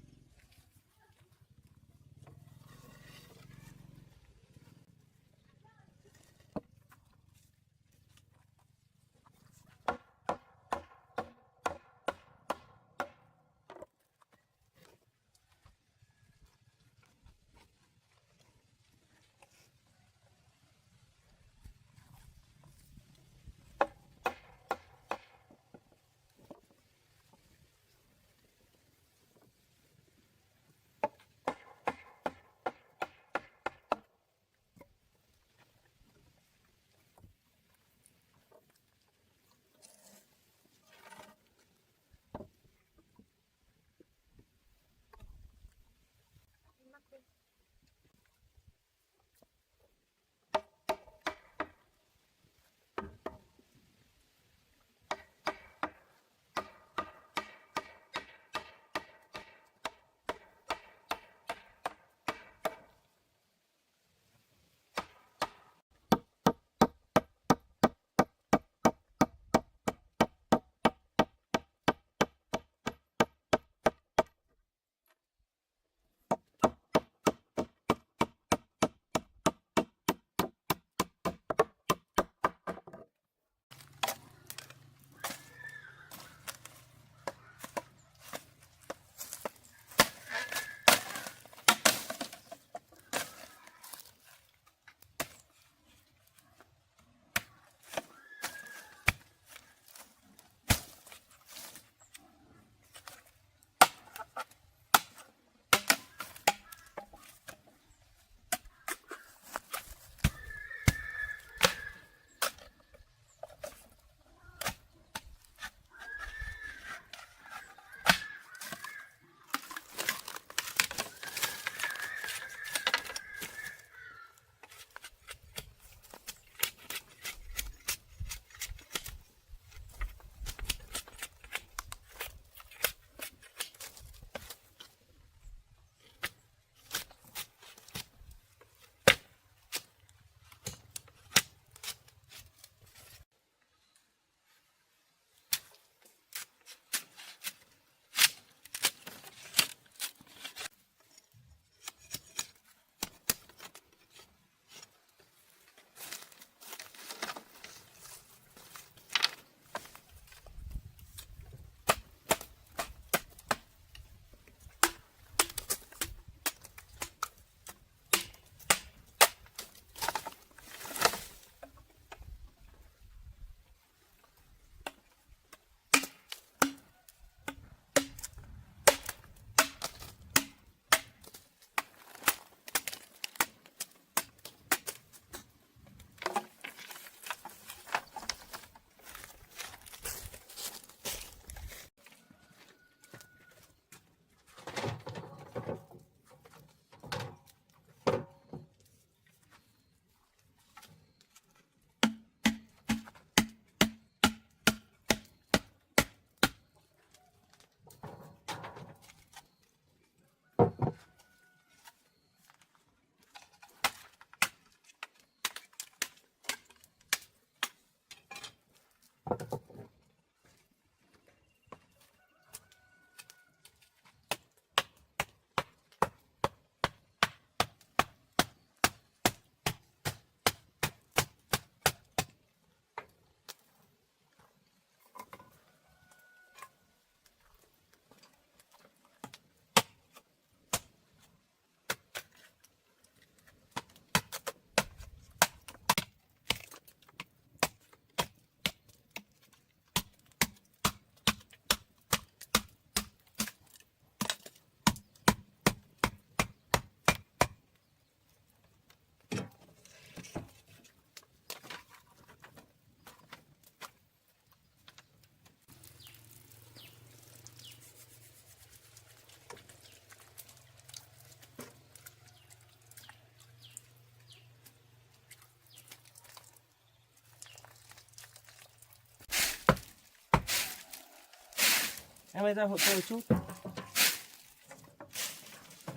Em ơi ra hộ tôi một chút.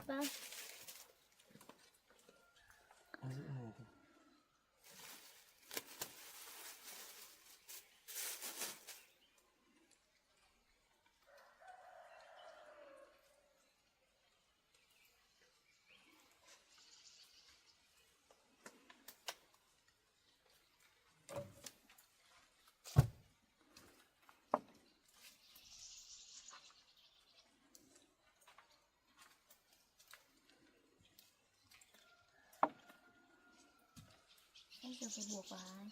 Vâng. Em giờ phải buộc vào anh.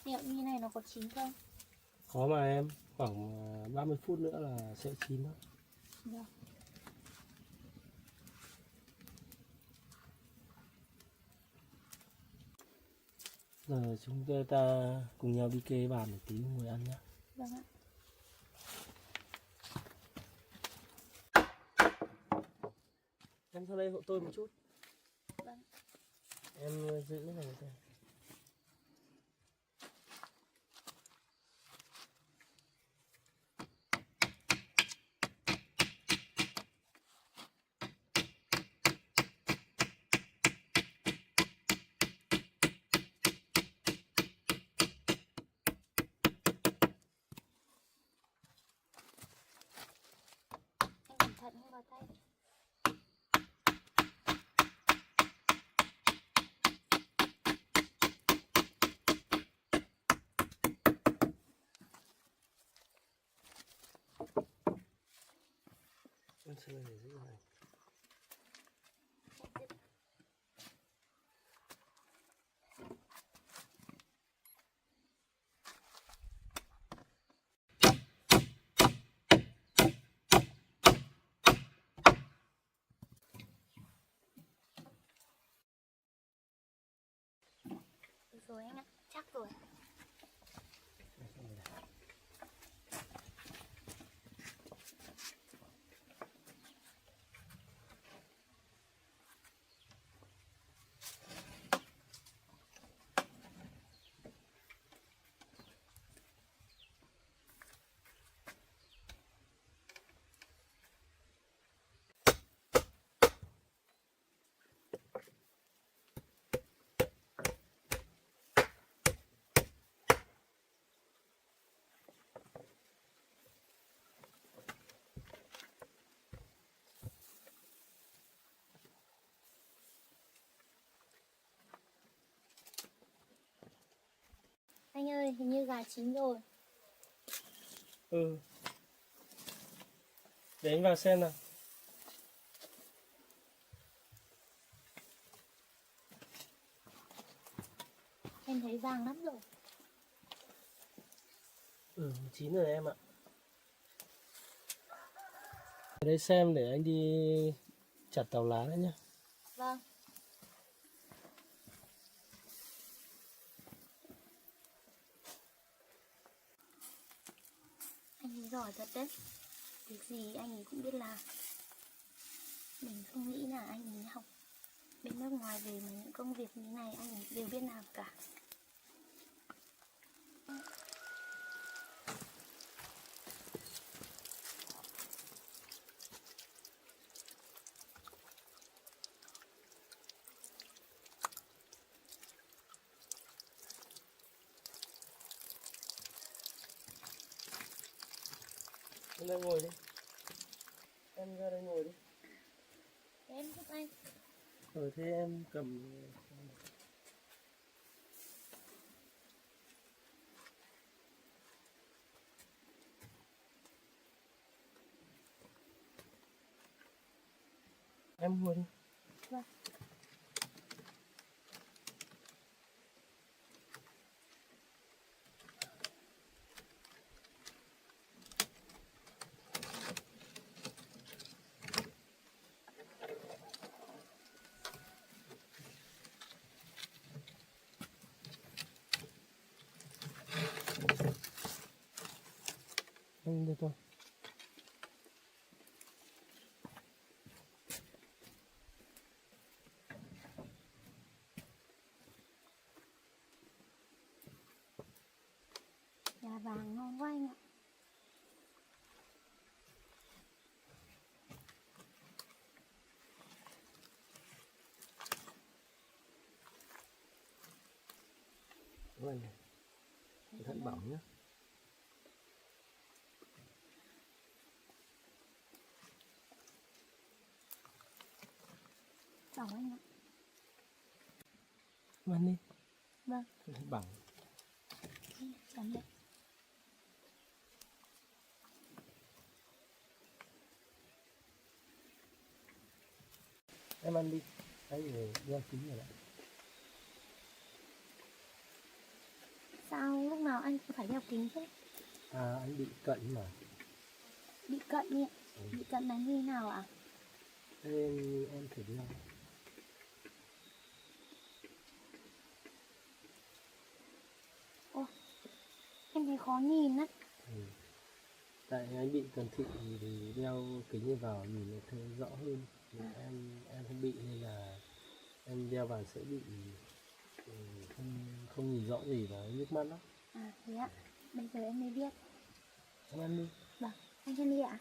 Liệu như này nó có chín không? Khó mà em, khoảng 30 phút nữa là sẽ chín thôi. Được. Giờ chúng ta cùng nhau đi kê bàn để tí ngồi ăn nhé. Vâng ạ. Em sang đây hộ tôi một chút. Vâng. Em giữ cái này cho em. Anh cẩn thận không vào tay. Em sang đây để giữ cái này. Được rồi anh ạ, chắc rồi. Anh ơi, hình như gà chín rồi. Ừ. Để anh vào xem nào. Em thấy vàng lắm rồi. Ừ, chín rồi em ạ. Ở đây xem để anh đi chặt tàu lá đấy nhá. Vâng. Anh ấy giỏi thật đấy. Việc gì anh ấy cũng biết làm. Mình không nghĩ là anh ấy học bên nước ngoài về mà những công việc như này anh ấy đều biết làm cả. Em ra ngồi đi. Em ra đây ngồi đi. Em giúp anh. Thế em cầm. Em ngồi đi. Vâng. Anh đưa tôi. Gà vàng ngon quá anh ạ. Vâng này. Cẩn thận bỏng nhé. Bỏng anh ạ. Vâng đi. Vâng. Cẩn thận bỏng. Chấm đấy. Em ăn đi. Đấy rồi đeo kính rồi đấy. Sao lúc nào anh cũng phải đeo kính thế? À anh bị cận mà. Bị cận nhỉ? Bị cận là như thế nào ạ? Em phải đeo. Ô, em thấy khó nhìn á. Ừ. Tại anh bị cận thị thì đeo kính vào nhìn nó thấy rõ hơn. Nhưng em không bị nên là em đeo vào sẽ bị không nhìn rõ gì và nhức mắt lắm. À thế ạ. Bây giờ em mới biết. Em ăn đi. Vâng, anh ăn đi ạ.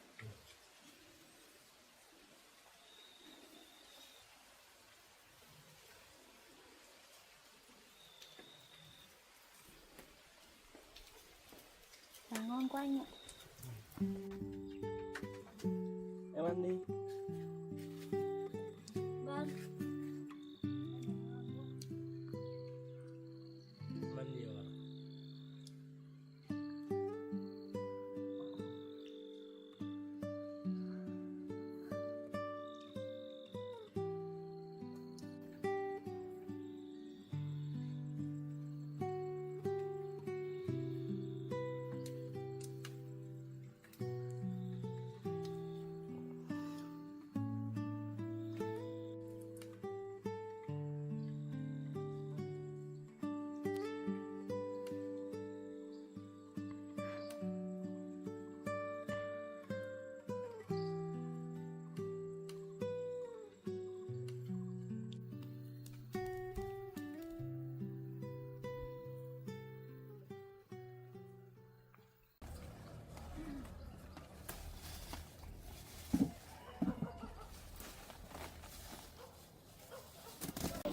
Và ngon quá anh ạ. Em ăn đi. Vâng. Em ăn nhiều à?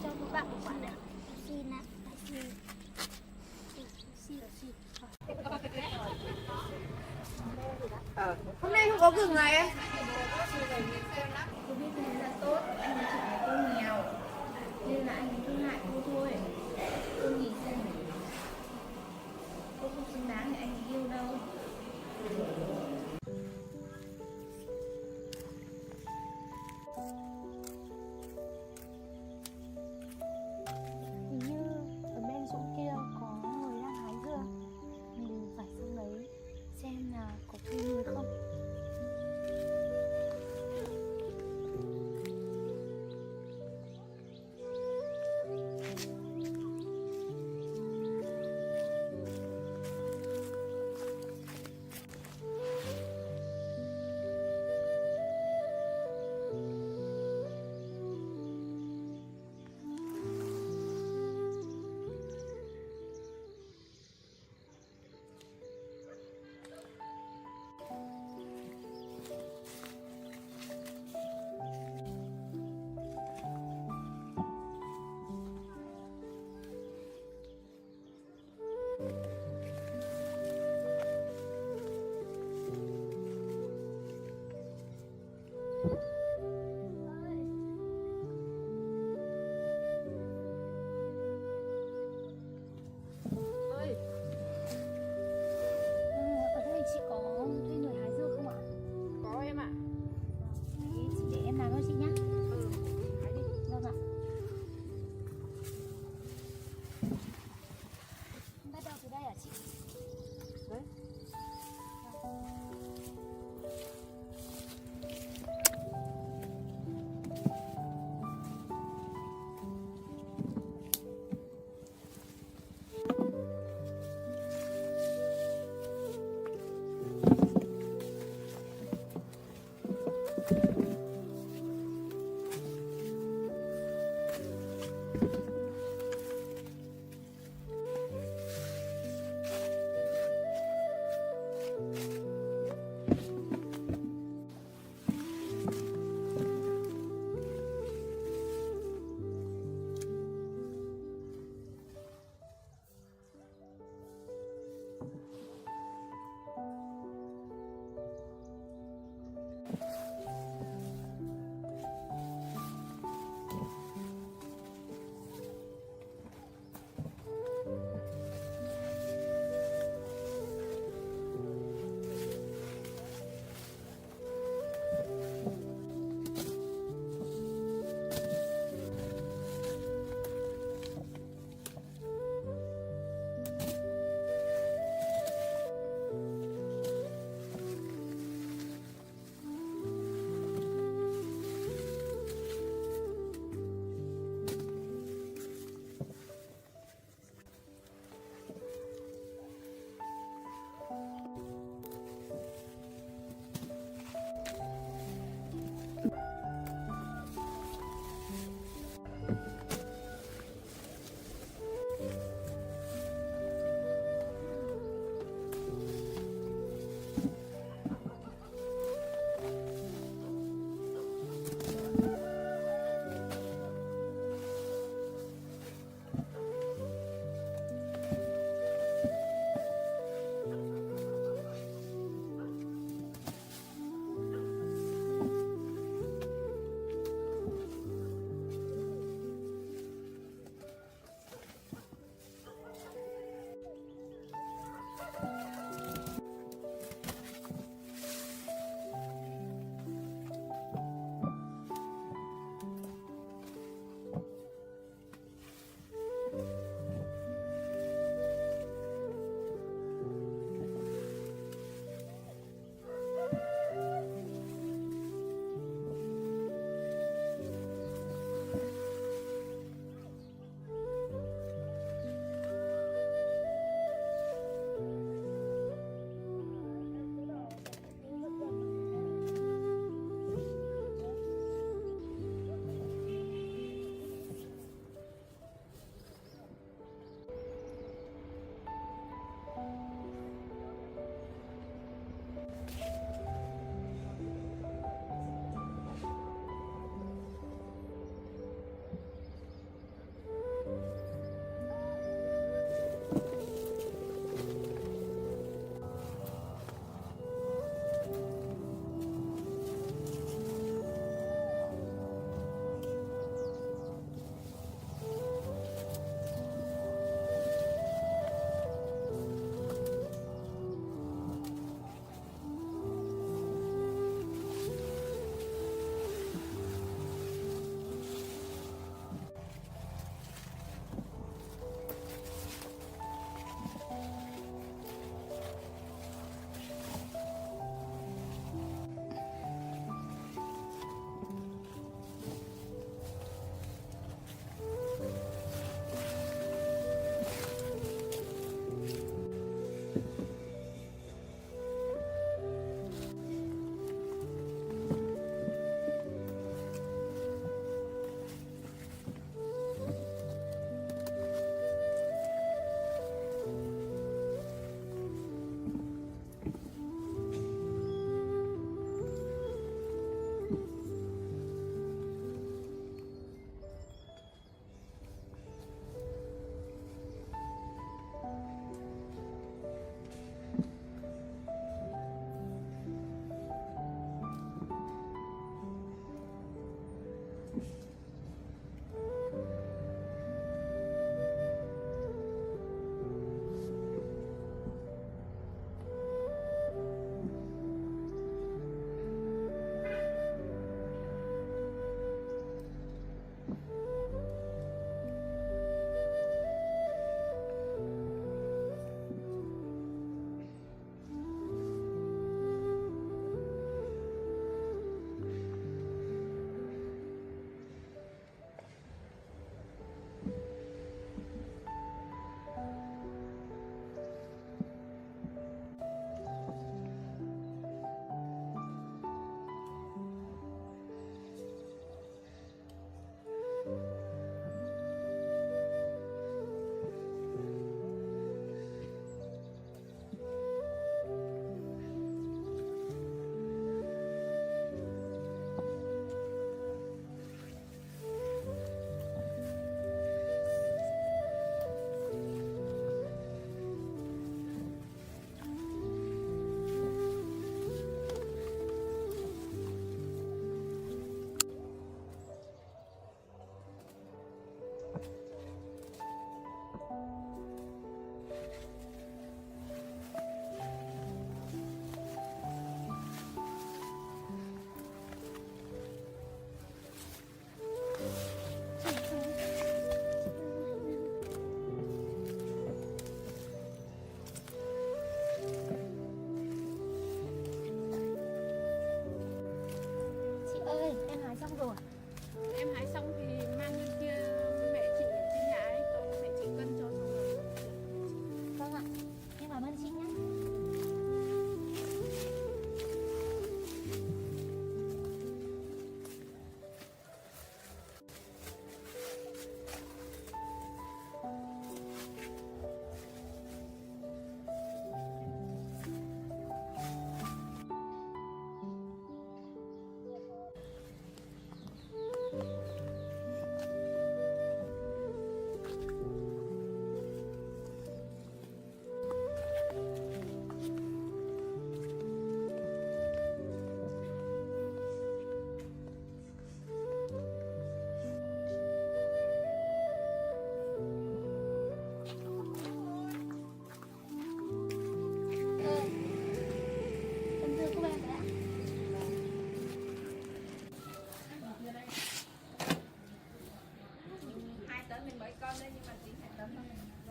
Cho các bạn một quả này. Xin ạ. Xin. Hôm nay không có gừng này em. Cô biết thế là tốt, anh ấy chỉ là cô nghèo nên là anh ấy thương hại cô thôi. Cô nhìn xem, cô không xứng đáng để anh ấy yêu đâu. Hình như ở bên chỗ kia có người đang hái dưa. Mình phải sang đấy xem là có thuê người không.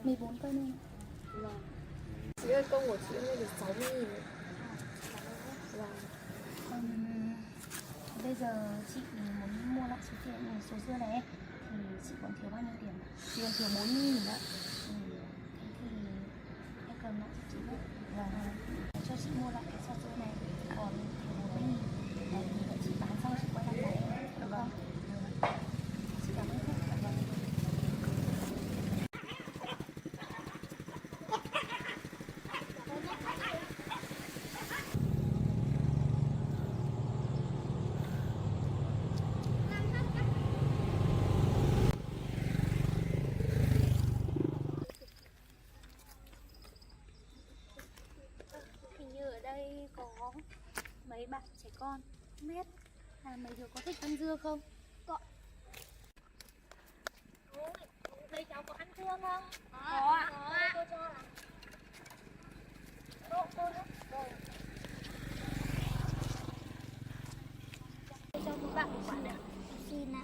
14 cân thôi. Chị ơi, công của chị hôm nay được 60.000. Bây giờ chị muốn mua lại số dưa này thì chị còn thiếu bao nhiêu tiền? Chị còn thiếu 40.000 ạ. Thế thì em cầm lại cho chị nữa. Cho chị mua lại cái sọt dưa này còn thiếu 40.000. Đấy, thì đợi chị bán xong chị quay lại lại em. Được không? Chị cảm ơn khách. Hình như ở đây có mấy bạn trẻ con, không biết là mấy đứa có thích ăn dưa không? Có. Đây cháu có ăn dưa không? Có ạ. Cô cho là cô đó. Rồi. Cho các bạn một quả nữa. Xin ạ.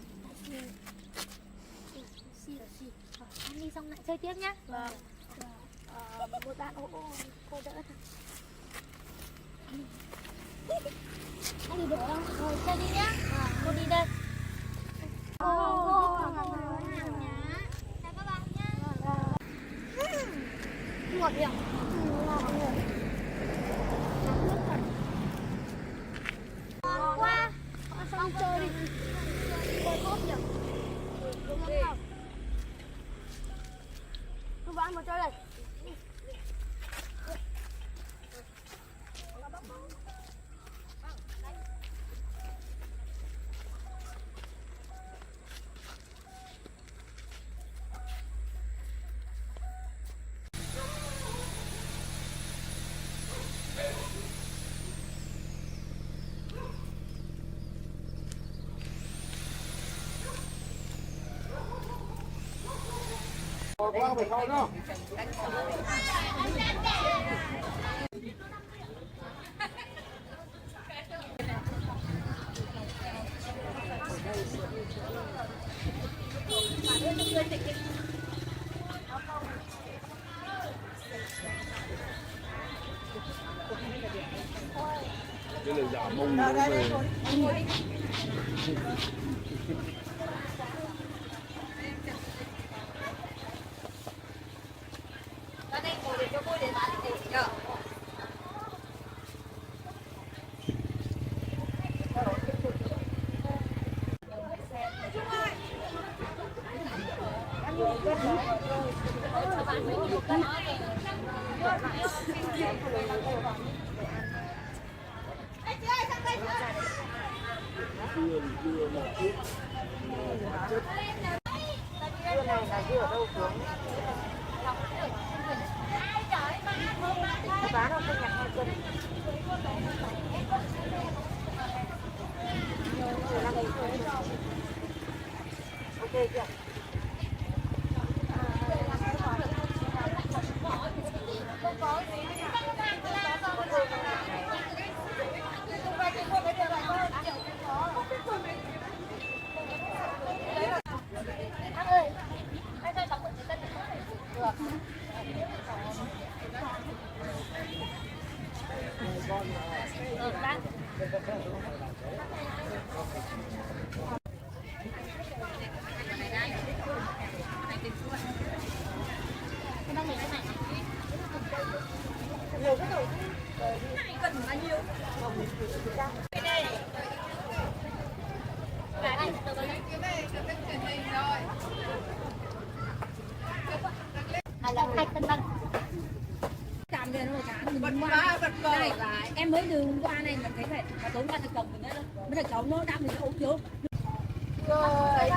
Xin. Ăn đi xong lại chơi tiếp nhé. Vâng. Một bạn cô đỡ thật. Anh đi được không? Rồi chơi đi nhá. Cô đi đây. Cô nhá. Chào các bạn nhá. Ngọt nhỉ? Ngọt rồi. Ngon quá. Xong chơi đi. Chơi tốt nhỉ? Đúng không? Các bạn vào chơi đây. Qua phải thôi đâu. Cái này giả mông đây. Dưa này là dưa ở đâu xuống? Bán không nhặt 2 cân. 15.000 thôi. Ok chưa? Bác ơi, bác ơi, bác mượn cái cân được. Bác. Cái bác lấy cái này. Nhiều cái rồi. Cần bao nhiêu? Cái này. Cái này, được rồi. Là 2 cân băng. Làm về nó cả mình qua này em mới đưa hôm qua này mà thấy vậy mà tối qua thằng chồng mình nữa mấy thằng chồng nó đâm mình nó uống vô Rồi.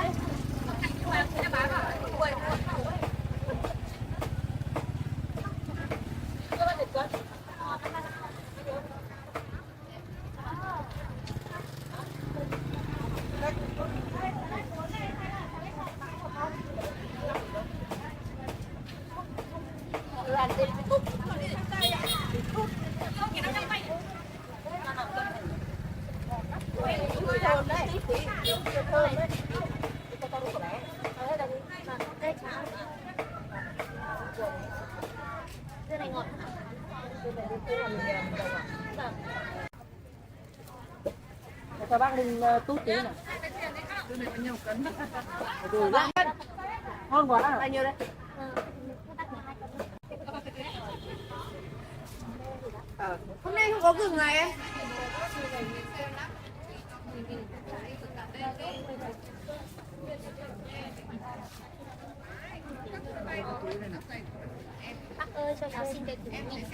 Cho bác Linh tút tí nào. Ngon quá à? Bao nhiêu đấy? Hôm nay không có gừng này em. Bác ơi cho cháu xin cái củ nhỉ.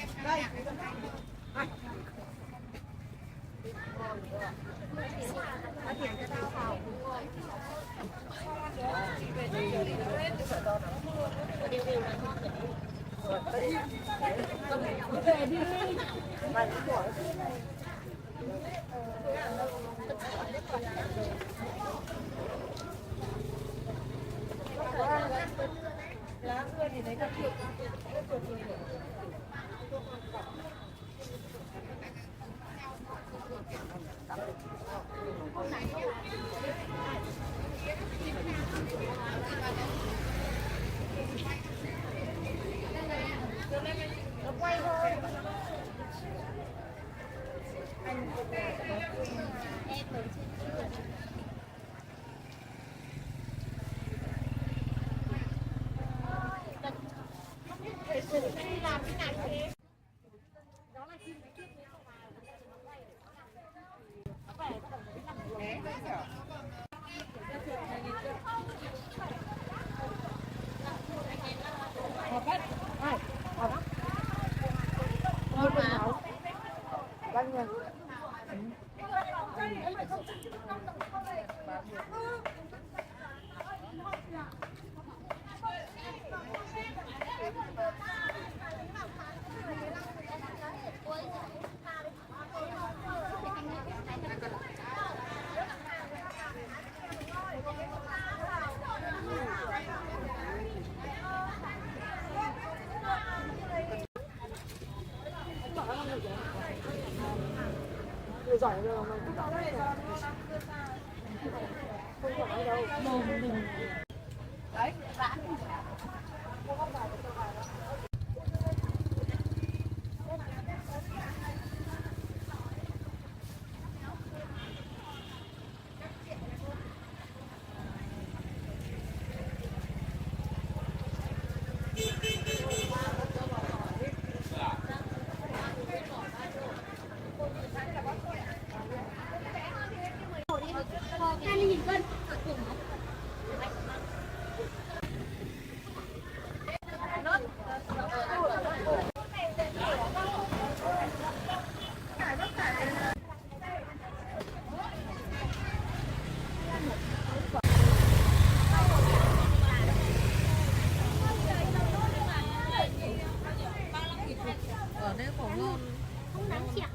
Không đáng chị ạ.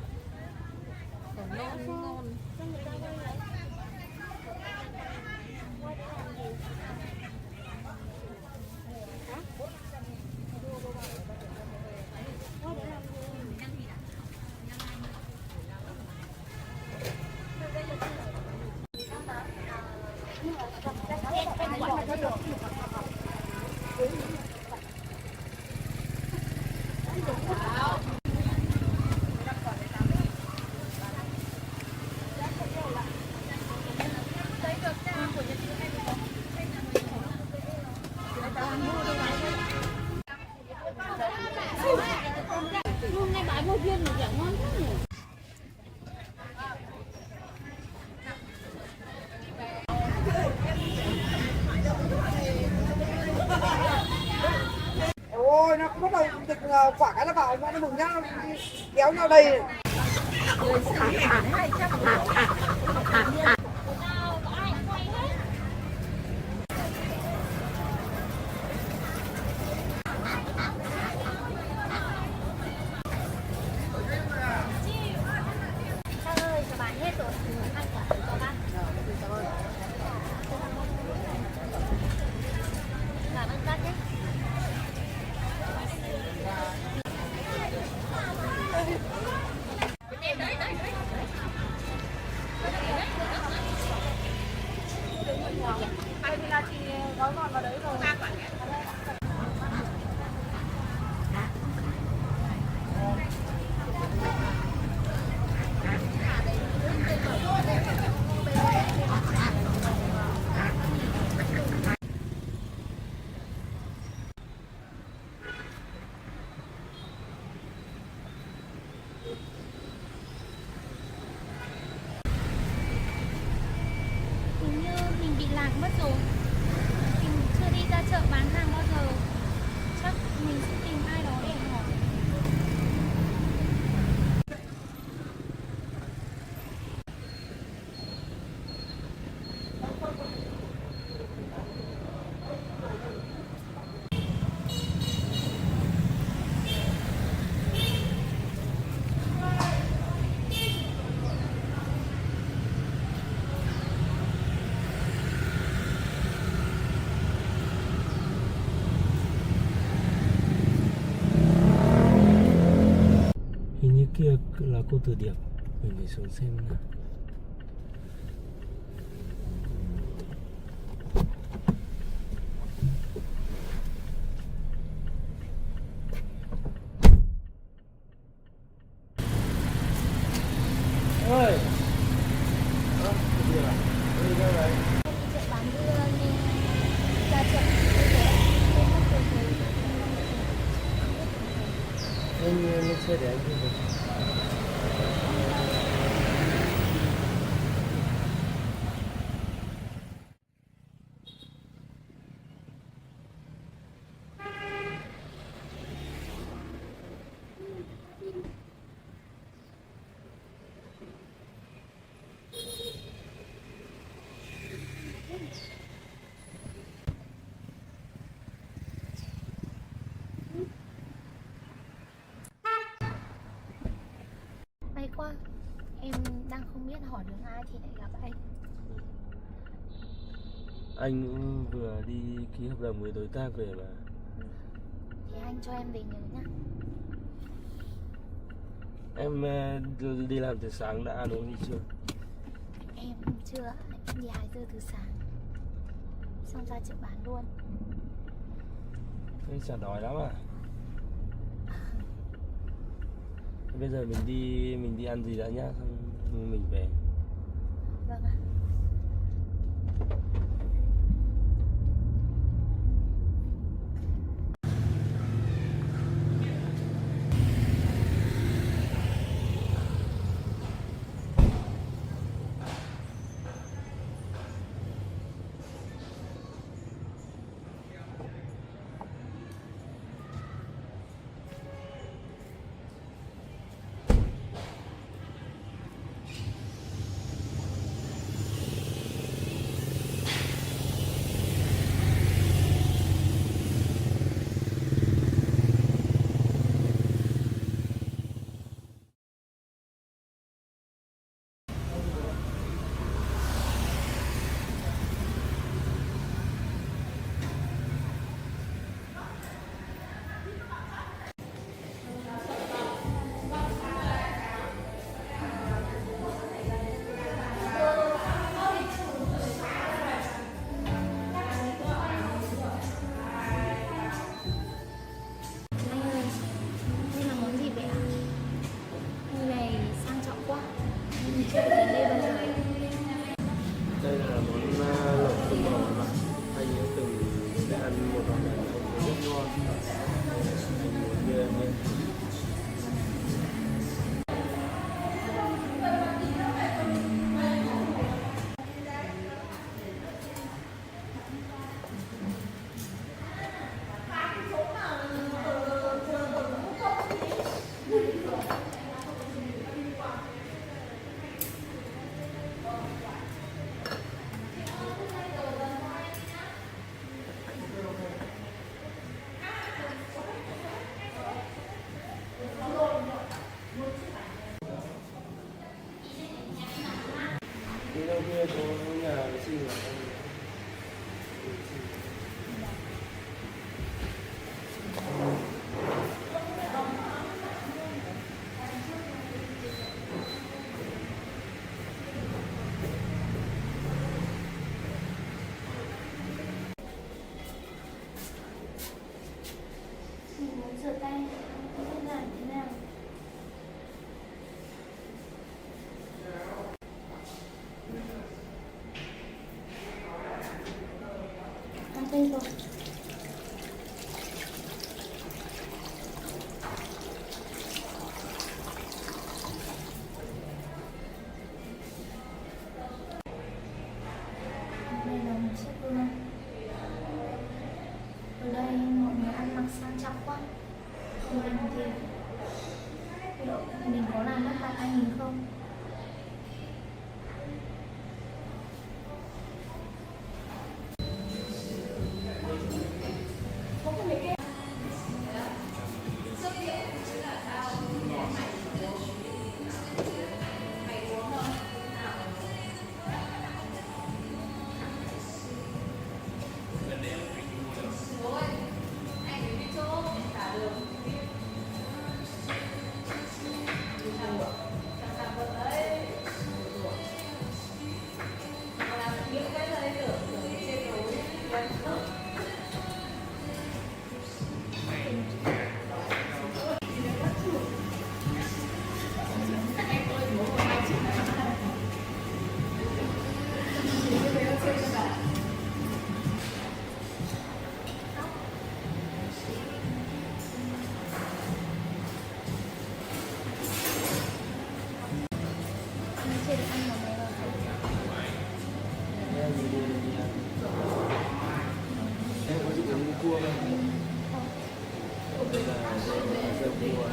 Hôm nay bán một viên một dạng ngon thế nhỉ? Ôi nó bắt đầu được quả cái là bảo nó mừng nhau kéo nhau đây. Bác ơi cho bán hết rồi. Ăn quả cho bác. Cảm ơn bác nhé. Đấy. kia là cô Từ Điệp, mình phải xuống xem nào. Ơi, cái gì à? Đi đâu đấy? Chợ bán dưa nên ra chợ Lên xe để anh đi được. may quá. Em đang không biết hỏi đường ai thì lại gặp anh. Anh cũng vừa đi ký hợp đồng với đối tác về mà. Thì anh cho em về nhớ nhá. Em đi làm từ sáng đã ăn uống gì chưa? Em chưa, em đi 2 giờ từ sáng xong ra chợ bán luôn. Thế chả đói lắm à? Bây giờ mình đi ăn gì đã nhá, xong mình về. Vâng ạ. Anh ơi, đây là món gì vậy ạ? Nơi này sang trọng quá. Em chưa được đến đây bao giờ. Đây là món lẩu tôm bò mà anh đã từng ăn một lần này, anh thấy rất ngon. Anh muốn đưa em lên. Đi đâu kia có nhà vệ sinh à? Mình muốn rửa tay, không biết làm thế nào. Ăn tay rồi. Đây là một chiếc gương. Ở đây mọi người ăn mặc sang trọng quá. Mình thì liệu mình có làm mất mặt anh mình không? dân mua.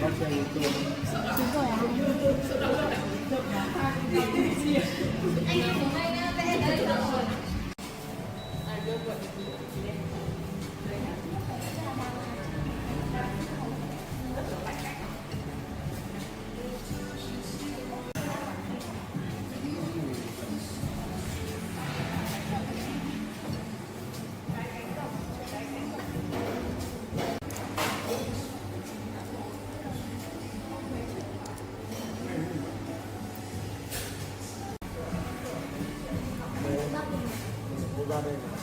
Bác xem tôi. Ra đây này.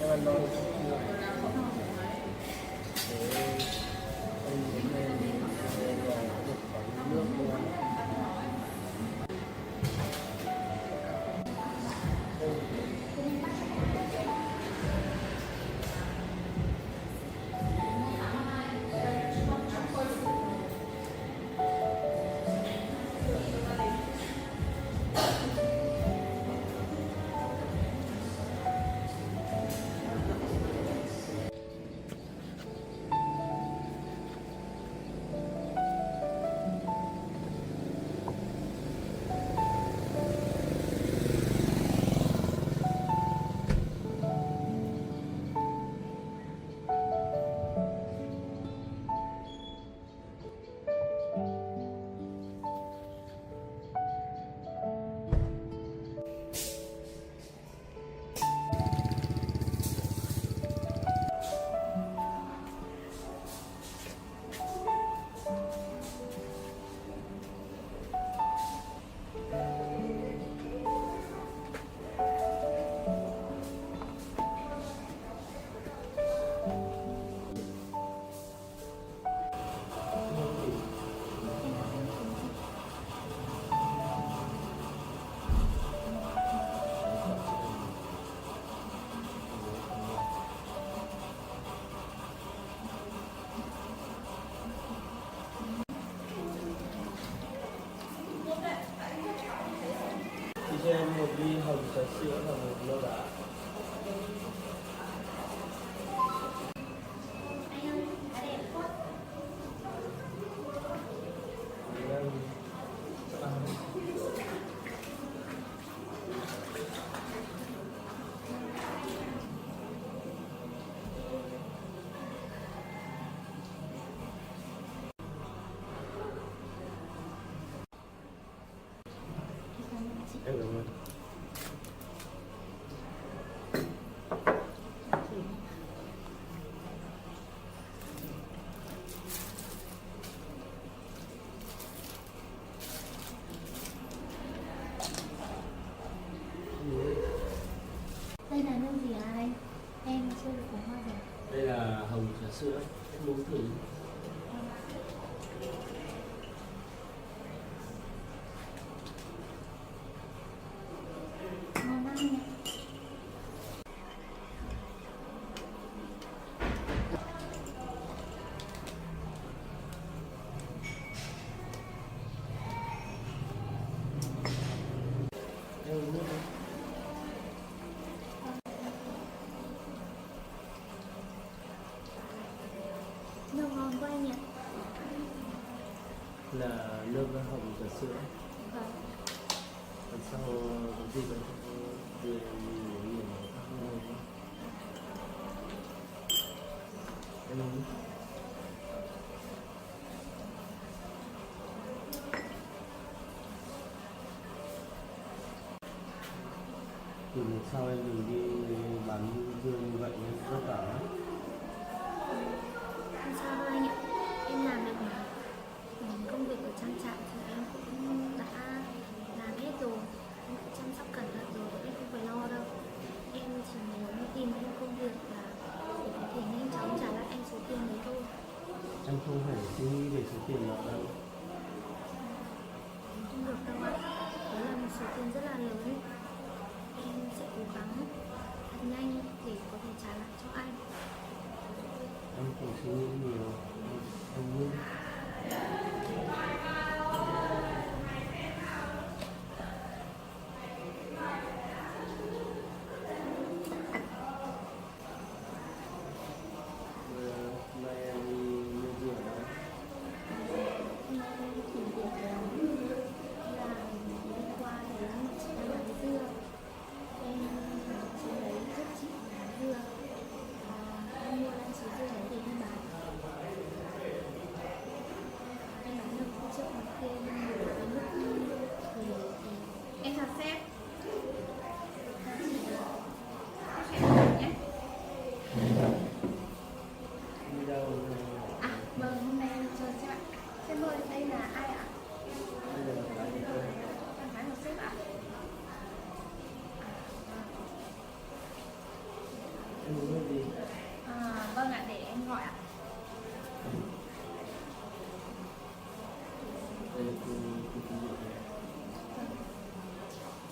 Em ăn no chưa? Thế anh đến đây và được khoảng nước luôn. Cho em một ly hồng trà sữa và một lô đá. Em cảm ơn. Đây là nước gì hả anh? Em chưa được uống bao giờ. Đây là hồng trà sữa, em uống thử. Ngon lắm nhỉ? Em sữa. Vâng. Lần sau có gì vẫn đưa nhiều hơn. Em uống. Từ sau em đừng đi bán dưa như vậy nhé, vất vả lắm. Không sao đâu anh ạ. Em làm được mà. Công việc ở trang trại thì em cũng đã làm hết rồi. Em cũng chăm sóc cẩn thận rồi, em không phải lo đâu. Em chỉ muốn tìm thêm công việc là để có thể nhanh chóng trả lại anh số tiền đấy thôi. Em không phải suy nghĩ về số tiền đó đâu. Không được đâu ạ. Đó là một số tiền rất là lớn. Em sẽ cố gắng thật nhanh để có thể trả lại cho anh. Em không suy nghĩ nhiều. Em vui. Nay em đi mua dưa ở đâu? Em thử việc là hôm qua thì chị đang bán dưa. Em chị lấy giúp chị bán dưa. Em mua lại số dưa đấy để đi bán. Em bán được hỗ trợ một thêm một cái mức thì Em chào sếp. Đi đâu? À, vâng, hôm nay em chờ sếp ạ. Sếp ơi, đây là ai ạ? Bây giờ là đi đâu? Con gái của sếp ạ. Em muốn biết gì? Vâng ạ, để em gọi ạ. Đây là cô kinh nghiệm này.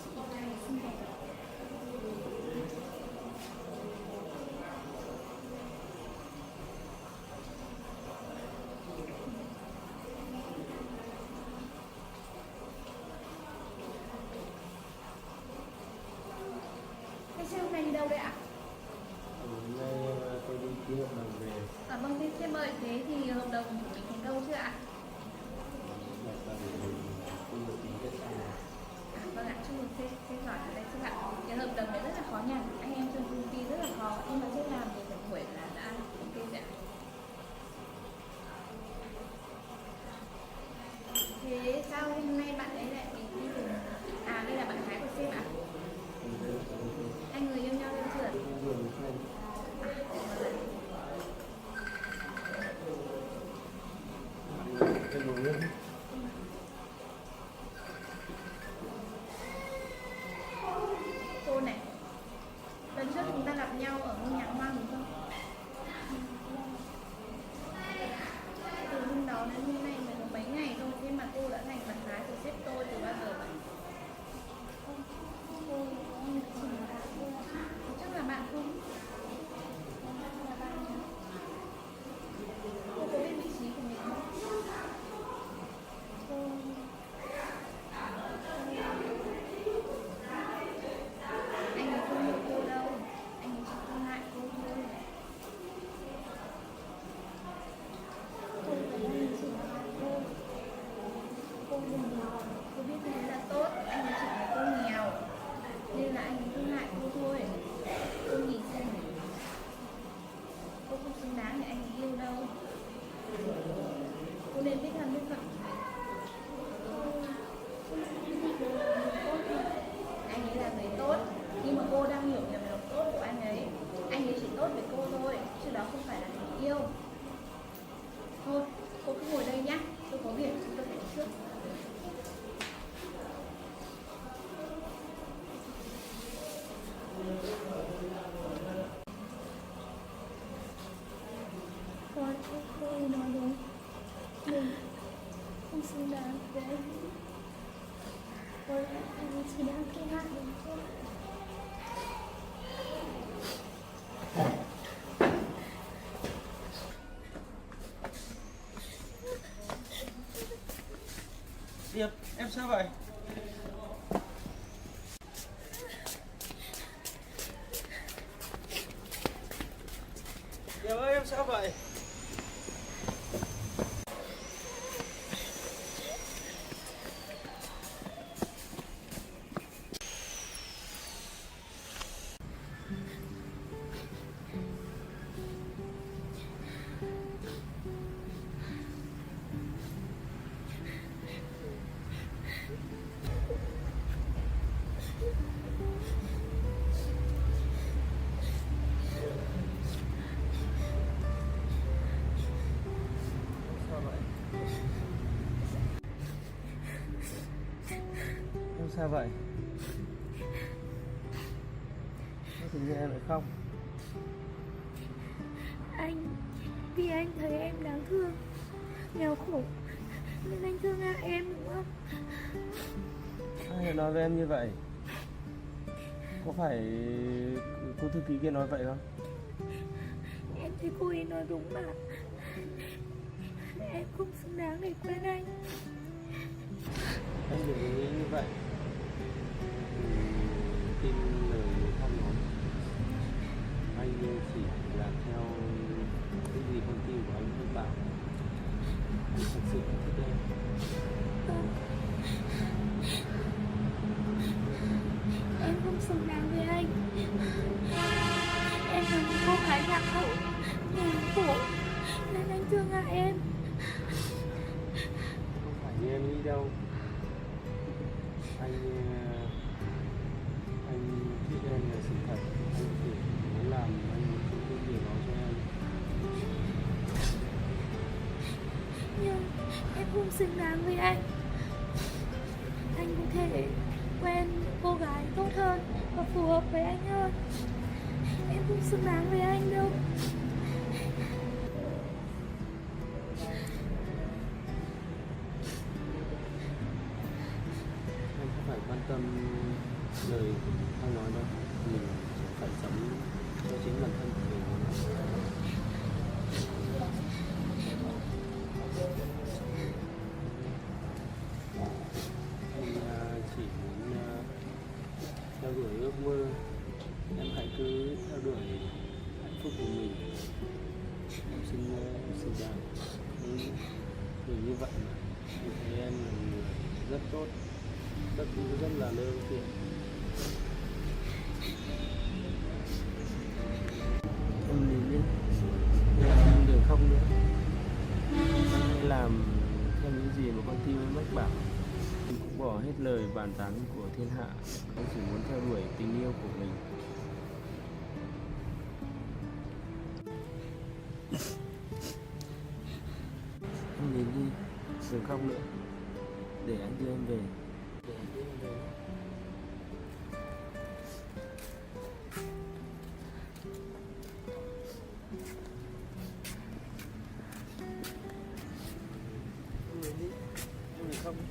chị này xinh đẹp. Thế sếp hôm nay đi đâu đấy ạ? Hôm nay tôi đi ký hợp đồng về. Vâng, thế sếp ơi, thế thì hợp đồng của mình thành đâu chưa ạ? Đặt vào tôi được tính kết xong rồi. Vâng ạ, chúc mừng sếp giỏi ở đây sếp ạ. Cái hợp đồng đấy rất là khó nhằn, anh em trong công ty rất là khó, nhưng mà sếp làm thì phải buổi là đã ok rồi ạ. Thế sao hôm nay bạn ấy lại đi cùng? À, đây là bạn gái của sếp ạ. Hai người yêu nhau chưa? Em vừa mới quen. Em uống nước. Cô này, lần trước chúng ta gặp nhau ở ngôi nhà hoang đúng không? Từ hôm đó đến hôm nay mới có mấy ngày thôi, nhưng mà cô đã thành bạn gái của sếp tôi từ bao giờ vậy? Chắc là bạn không? Cô có biết vị trí của mình không? Anh ấy không yêu cô đâu, anh ấy chỉ thương hại cô thôi. Tôi thấy anh chỉ là cô buồn lòng. Cô biết thế là tốt, anh ấy chỉ thấy cô nghèo nên là anh ấy thương hại cô thôi. Cô nhìn xem cô không xứng đáng để anh ấy yêu đâu. Cô nên biết thân biết phận. Anh ấy là người tốt, nhưng mà cô đang hiểu nhầm lòng tốt của anh ấy. Anh ấy chỉ tốt với cô thôi, chứ đó không phải là tình yêu. Thôi, cô cứ ngồi đây nhá, tôi có việc chúng tôi phải đi trước. Cô nói đúng. Mình không xứng đáng với anh. Có lẽ anh chỉ đang thương hại mình thôi. Điệp, em sao vậy? Điệp ơi, em sao vậy? Sao vậy? Tự nhiên em lại khóc. Anh, vì anh thấy em đáng thương, nghèo khổ, nên anh thương hại em đúng không? Ai lại nói với em như vậy? Có phải cô thư ký kia nói vậy không? Em thấy cô ấy nói đúng mà. Em không xứng đáng để quên anh. Anh đừng nghĩ như vậy. Tin lời người thân nói, anh chỉ làm theo cái gì con tim của anh không bảo. Anh thật sự thích em. Em không xứng đáng với anh. Em là một cô gái lạc hậu, nghèo khổ, nên anh thương hại em. Không phải như em nghĩ đâu. Anh thích em là sự thật. Anh chỉ muốn làm anh muốn cái điều đó cho em. Nhưng em không xứng đáng với anh. Anh có thể quen cô gái tốt hơn và phù hợp với anh hơn. Em không xứng đáng với anh đâu. Em không phải quan tâm lời anh nói đâu. Mình phải sống cho chính bản thân của mình. Anh chỉ muốn theo đuổi ước mơ. Em hãy cứ theo đuổi hạnh phúc của mình. Em xin chào. Vì như vậy mà em thấy em là người rất tốt, rất là lương thiện. Em nhìn đi, em đừng khóc nữa. Hãy làm theo những gì mà con tim em mách bảo. Em cũng bỏ hết lời bàn tán của thiên hạ. Em chỉ muốn theo đuổi tình yêu của mình. Em nhìn đi, đừng khóc nữa. Để anh đưa em về. Để anh đưa em về. Em nhìn đi, em đừng khóc nữa.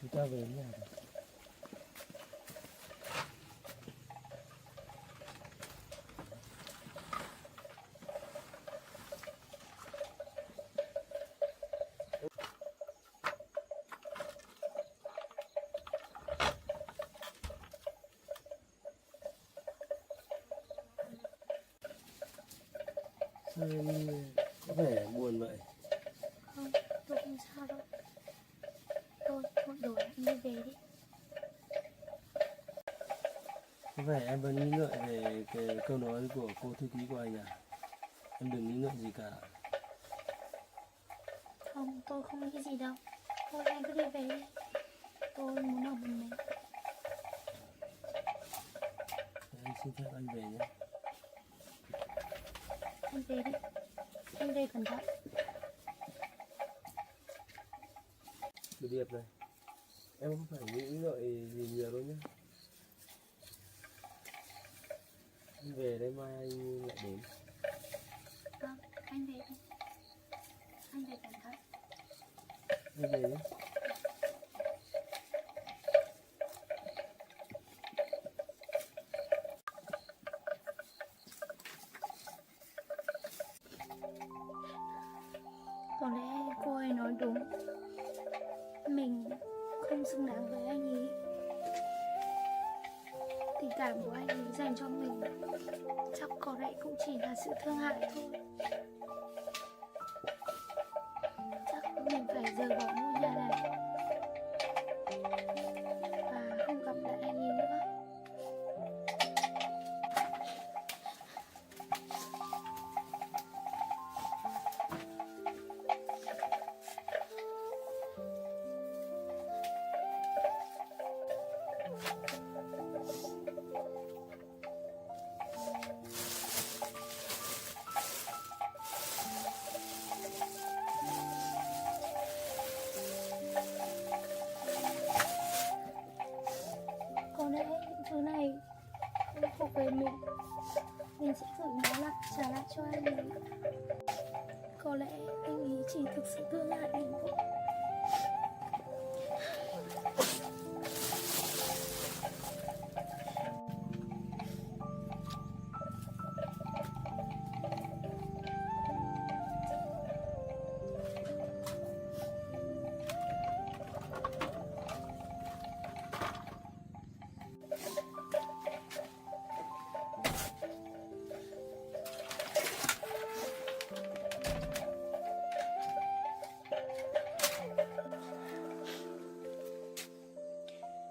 Chúng ta về nhà rồi. Sao em có vẻ buồn vậy? Không, tôi không sao đâu. Thôi, thôi đổi anh đi về đi. Có vẻ em vẫn nghĩ ngợi về cái câu nói của cô thư ký của anh à? Em đừng nghĩ ngợi gì cả. Không, tôi không nghĩ gì đâu. Thôi anh cứ đi về đi. Tôi muốn ở một mình. Thế anh xin phép anh về nhé. Anh về đi. Anh về cẩn thận. Từ Điệp này, em không phải nghĩ ngợi gì nhiều đâu nhé. Anh về đây mai anh lại đến. Vâng, anh về đi. Anh về cẩn thận. Anh về nhé. Có lẽ cô ấy nói đúng. Mình không xứng đáng với anh ấy. Tình cảm của anh ấy dành cho mình chắc có lẽ cũng chỉ là sự thương hại thôi. Chắc mình phải rời bỏ ngôi nhà này và không gặp lại anh ấy nữa. mình sẽ gửi nó lại trả lại cho anh ấy. Có lẽ anh ấy chỉ thực sự thương hại mình thôi.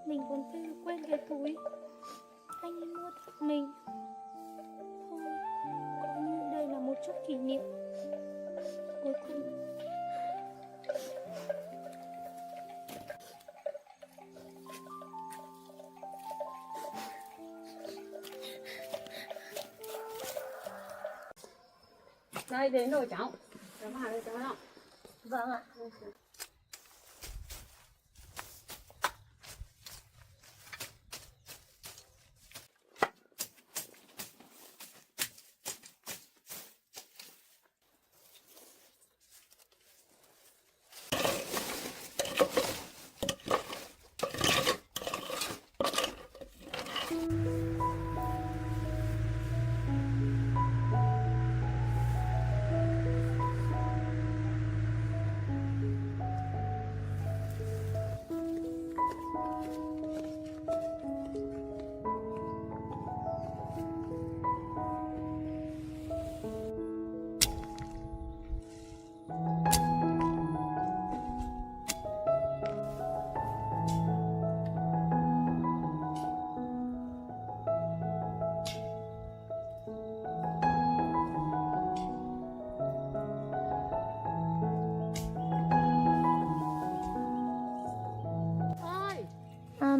Mình còn quên cái túi anh ấy mua tặng mình. Thôi, coi như đây là một chút kỷ niệm cuối cùng. Đây đến rồi cháu. Cháu vào đây cháu ạ. Vâng ạ.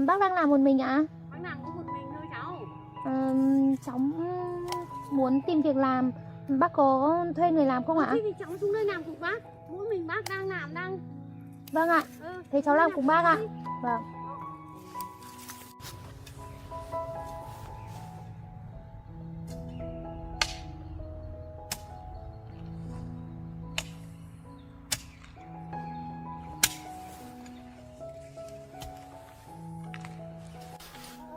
Bác đang làm một mình ạ? Bác làm có một mình thôi cháu. Cháu muốn tìm việc làm. Bác có thuê người làm không ạ? Thế thì cháu xuống đây làm cùng bác. Mỗi mình bác đang làm đang. Vâng ạ. Thế cháu làm cùng bác ạ. Vâng.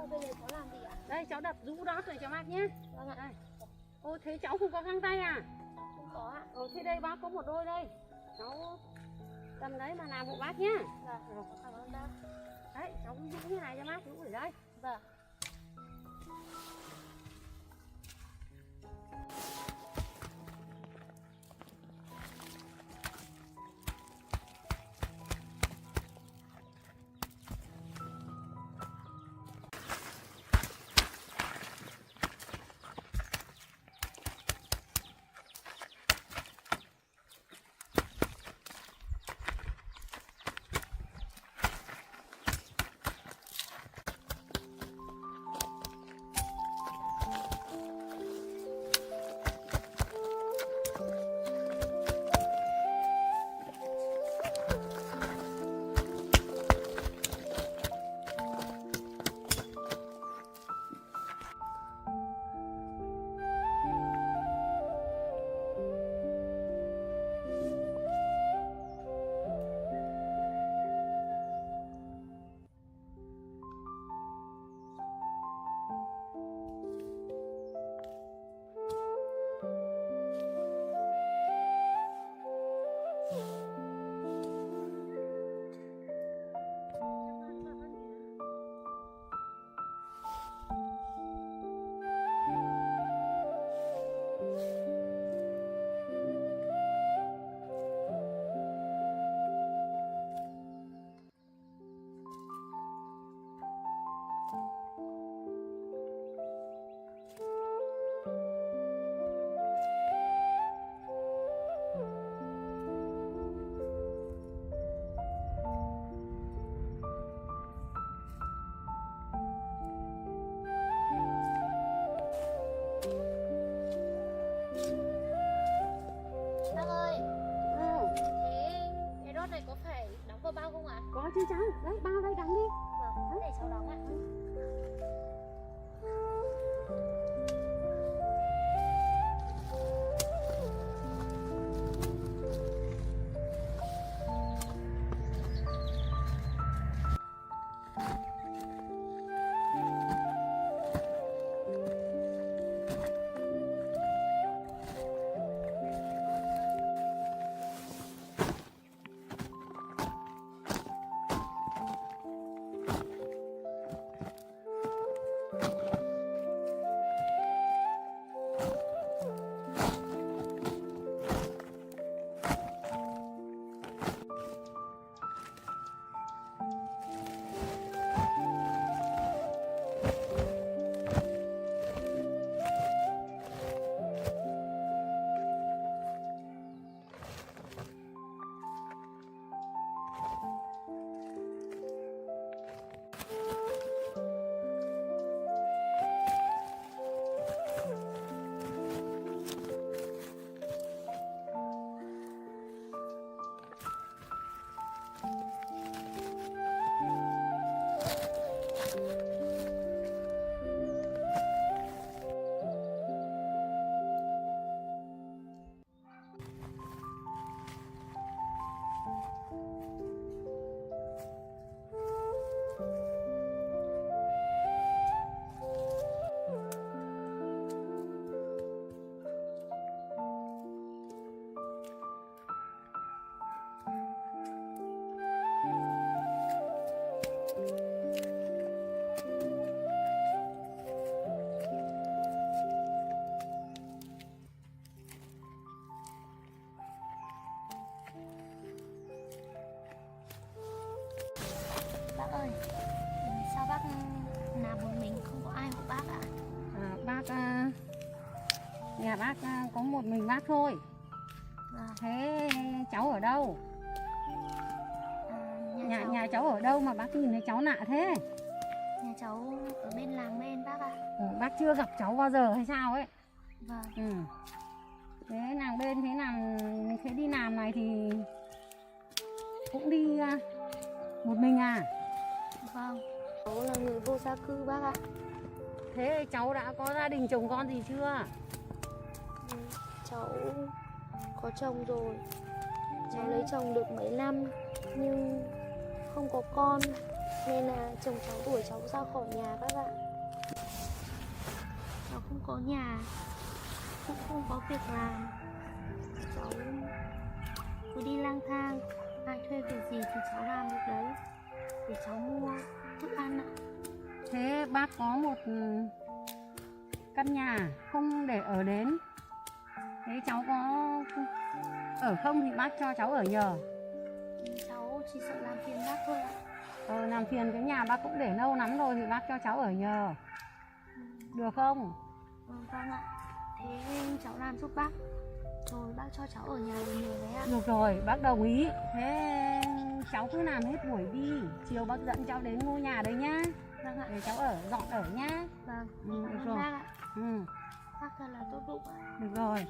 Bây giờ cháu làm gì ạ? Đây cháu đập rũ đó rồi cho bác nhé. Vâng ạ. Đây. Ô thế cháu không có găng tay à? Không có ạ. Thế đây bác có một đôi đây. Cháu cầm đấy mà làm hộ bác nhé. Vâng. Cảm ơn bác. Đấy cháu rũ như này cho bác, rũ ở đây. Vâng. bao không ạ? Có chứ cháu, đấy bao đây đóng đi. Vâng, để cháu đóng ạ. nhà bác có một mình bác thôi. Vâng. Thế cháu ở đâu? Nhà cháu ở đâu mà bác nhìn thấy cháu lạ thế? Nhà cháu ở bên làng bên bác ạ. Bác chưa gặp cháu bao giờ hay sao ấy? Vâng. Ừ. Thế nàng bên thế đi làm này thì cũng đi một mình à? Vâng. Cháu là người vô gia cư bác ạ. Thế cháu đã có gia đình chồng con gì chưa? Cháu có chồng rồi. Cháu lấy chồng được mấy năm nhưng không có con nên là chồng cháu đuổi cháu ra khỏi nhà các bạn. Cháu không có nhà, cũng không có việc làm. Cháu cứ đi lang thang, ai thuê việc gì thì cháu làm việc đấy để cháu mua thức ăn ạ. Thế bác có một căn nhà không để ở đến. Thế cháu có ở không thì bác cho cháu ở nhờ. Cháu chỉ sợ làm phiền bác thôi ạ. Làm phiền cái nhà bác cũng để lâu lắm rồi thì bác cho cháu ở nhờ. Được không? Vâng ạ. Thế cháu làm giúp bác rồi bác cho cháu ở nhà được nhiều đấy ạ. Được rồi, bác đồng ý. Thế cháu cứ làm hết buổi đi. Chiều bác dẫn cháu đến ngôi nhà đấy nhá. Vâng ạ. Để cháu dọn ở nhá. Vâng. Được Cảm ơn rồi. bác ạ. Ừ, Bác thật là tốt bụng ạ. được rồi.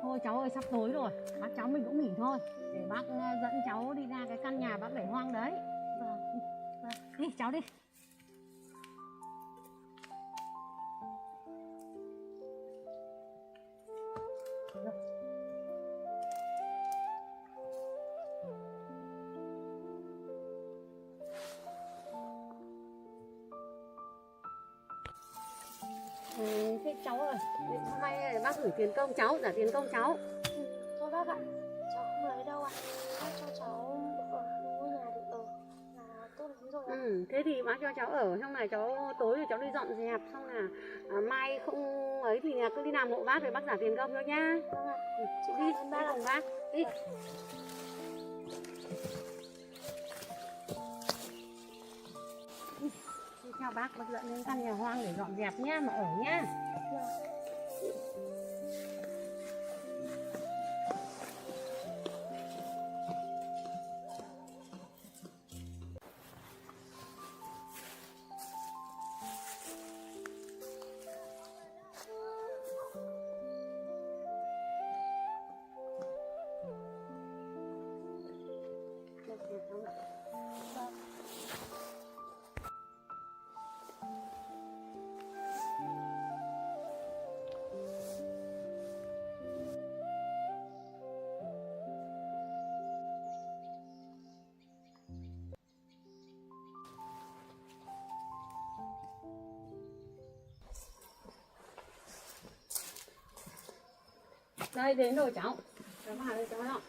Thôi cháu ơi, sắp tối rồi, bác cháu mình cũng nghỉ thôi. Để bác dẫn cháu đi ra cái căn nhà bác để hoang đấy. Vâng. Đi cháu đi. Thế cháu ơi, hôm nay bác gửi tiền công cháu, trả tiền công cháu. Thôi bác ạ, cháu không lấy đâu ạ. Bác cho cháu ở ngôi nhà được ở là tốt lắm rồi ạ. Thế thì bác cho cháu ở, xong này cháu tối rồi cháu đi dọn dẹp, xong là mai không ấy thì cứ đi làm hộ bác để bác trả tiền công cho nhá. Vâng ạ. Chị đi cùng bác, đi. Đi theo bác dẫn đến căn nhà hoang để dọn dẹp nhá, mà ở nhá. Đây đến rồi cháu. Cháu vào đây cháu dọn.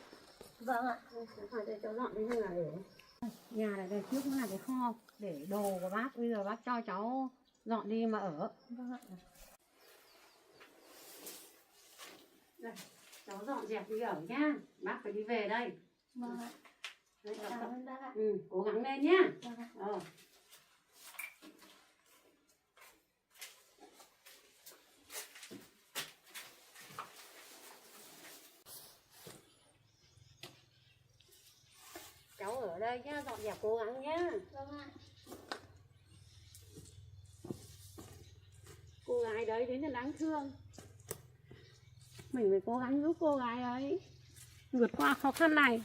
Vâng ạ. Cháu vào đây cháu dọn đi, là để nhà này đây trước nó là cái kho để đồ của bác. Bây giờ bác cho cháu dọn đi mà ở. Vâng ạ. Đây, cháu dọn dẹp đi ở nhá. Bác phải đi về đây. Vâng ạ. Đấy, Cảm ơn bác ạ. cố gắng lên nhá. Vâng ạ. Cháu ở đây nhá, dọn dẹp cố gắng nhá. Vâng ạ. Cô gái đấy đến là đáng thương. Mình phải cố gắng giúp cô gái ấy vượt qua khó khăn này.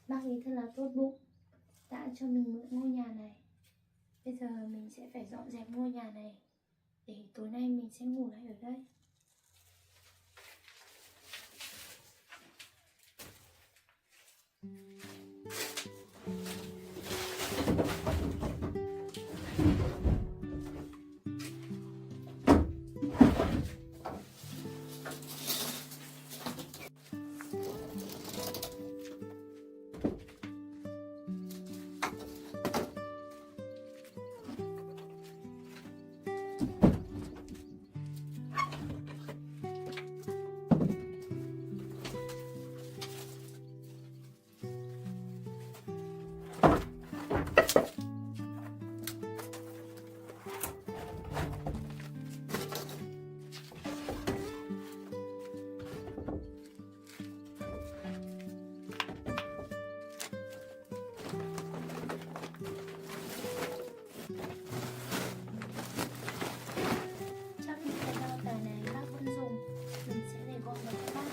Bác ấy thật là tốt bụng, đã cho mình mượn ngôi nhà này. Bây giờ mình sẽ phải dọn dẹp ngôi nhà này, để tối nay mình sẽ ngủ lại ở đây. Chắc những cái bao tải này bác vẫn dùng, mình sẽ để gọn vào các bác.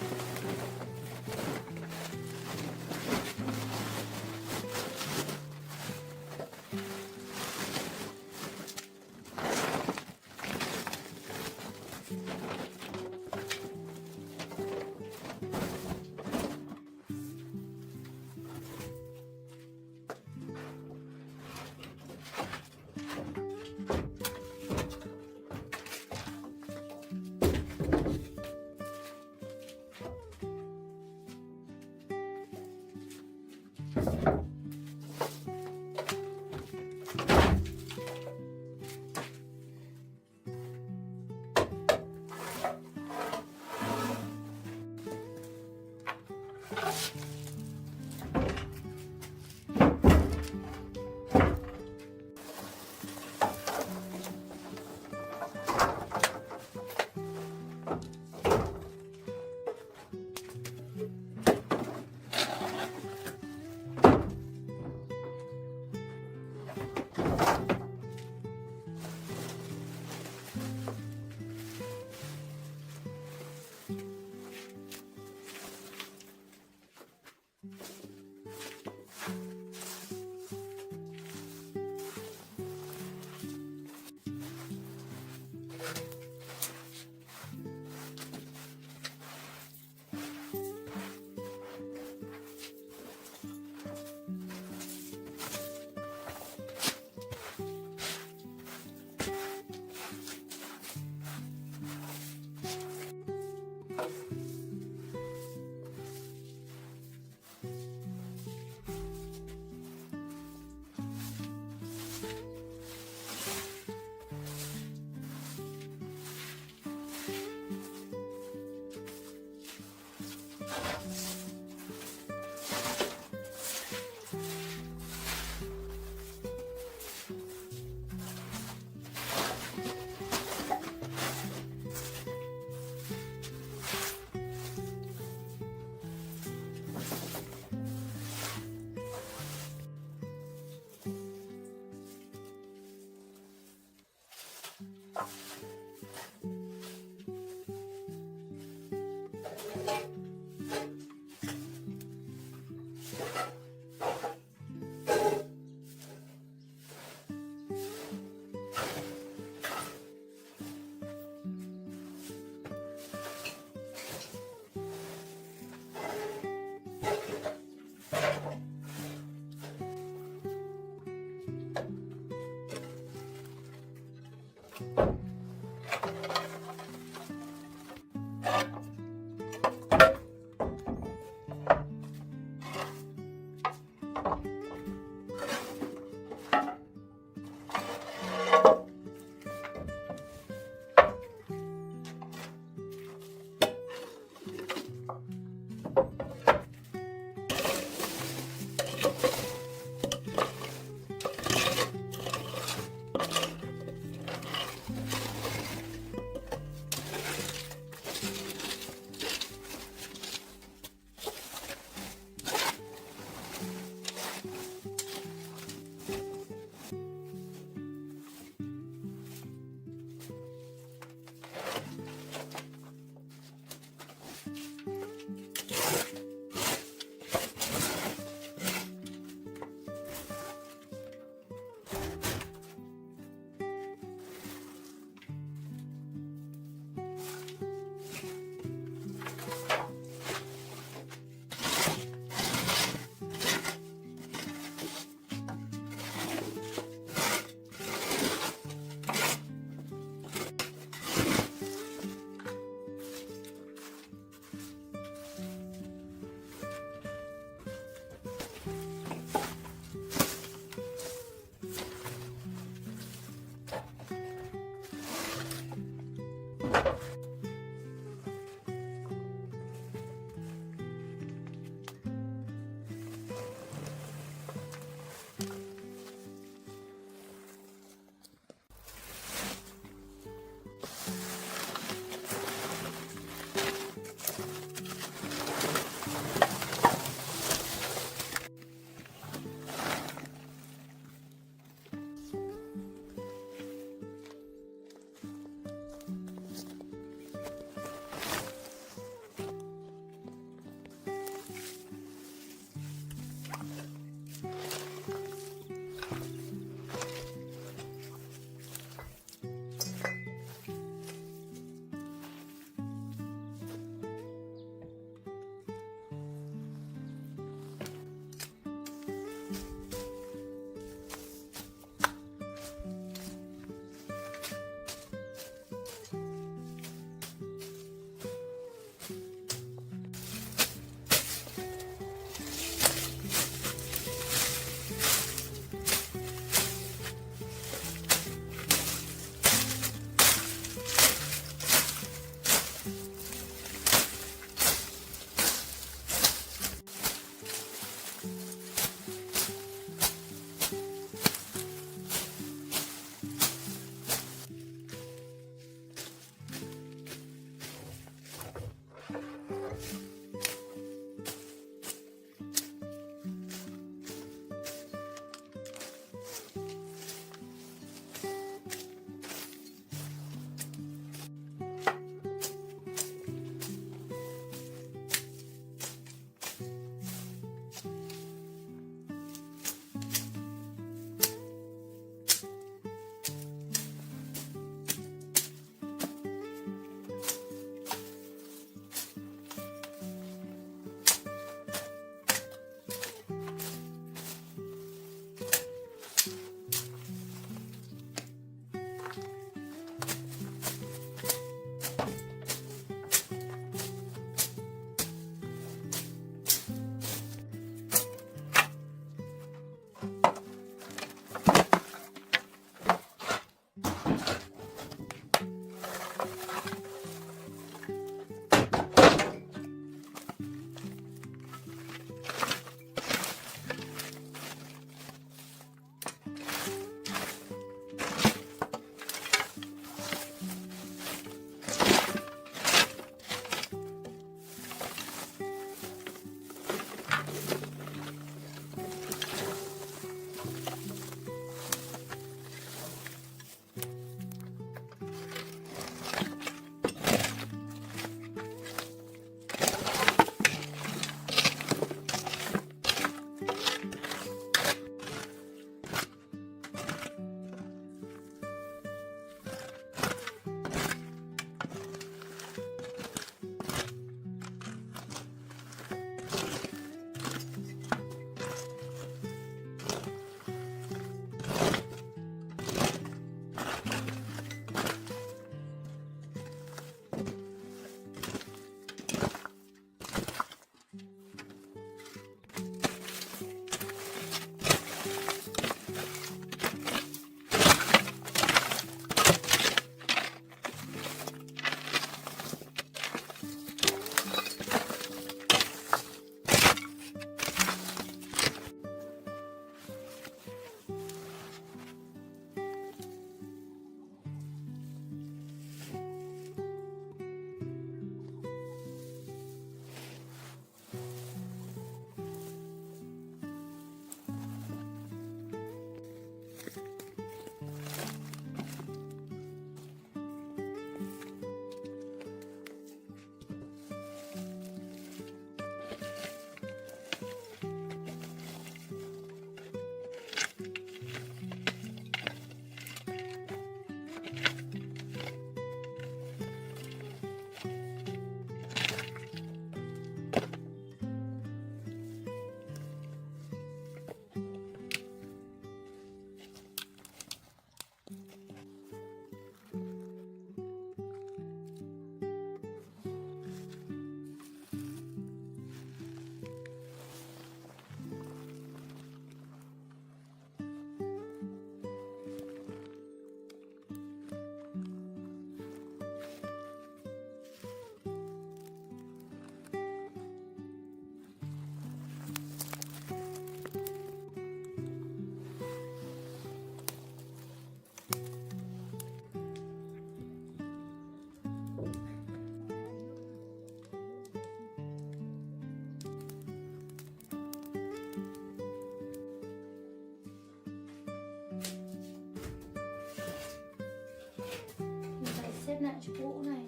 xếp lại chỗ cũ này.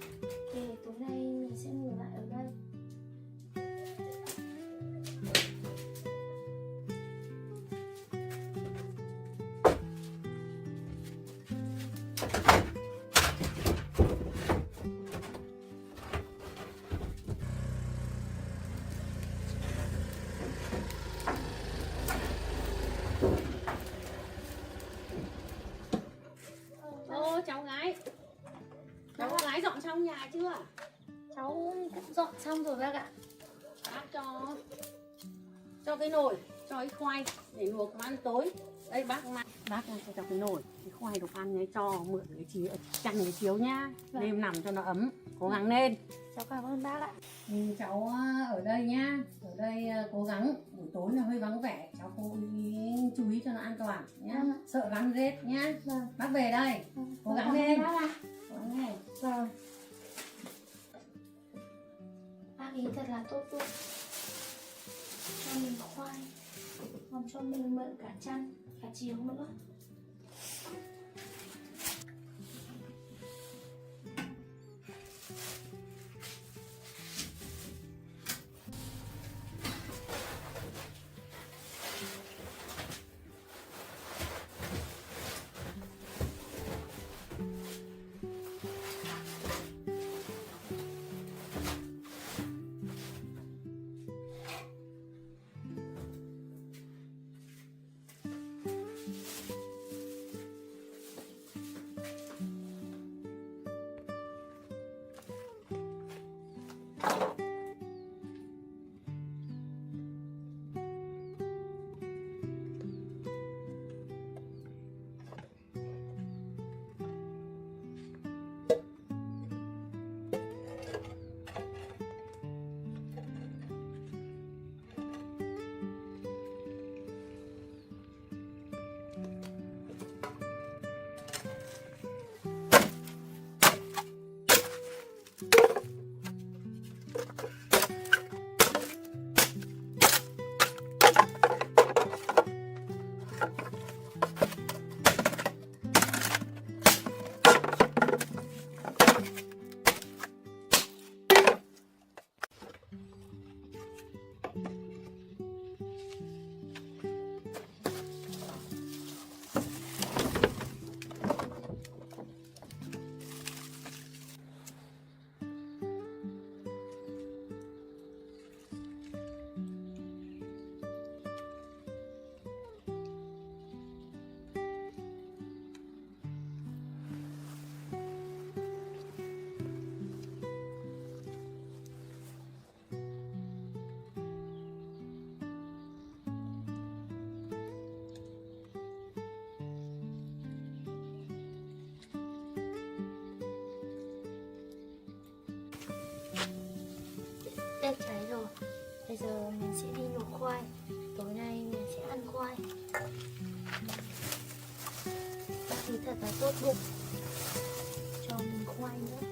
Để tối nay mình sẽ ngủ lại ở đây. Ô cháu gái gái dọn xong nhà chưa? Cháu cũng dọn xong rồi bác ạ. Bác cho cái nồi, cho cái khoai để luộc ăn tối. Đây bác cho cái nồi, cái khoai được ăn ấy, cho mượn cái chăn cái chiếu nhá. Vâng. Đêm nằm cho nó ấm, cố gắng lên. Cháu cảm ơn bác ạ. Cháu ở đây nhá, ở đây cố gắng, buổi tối là hơi vắng vẻ, cháu cố ý chú ý cho nó an toàn nhá. Vâng. Sợ rắn rết nhá. Vâng. Bác về đây, cố gắng Cảm ơn lên. bác ạ. Cố gắng lên. Vâng. Bác ý thật là tốt bụng, cho mình khoai, còn cho mình mượn cả chăn, cả chiếu nữa. Bếp cháy rồi. Bây giờ mình sẽ đi luộc khoai. Tối nay mình sẽ ăn khoai. Bác ấy thật là tốt bụng, cho mình khoai nữa.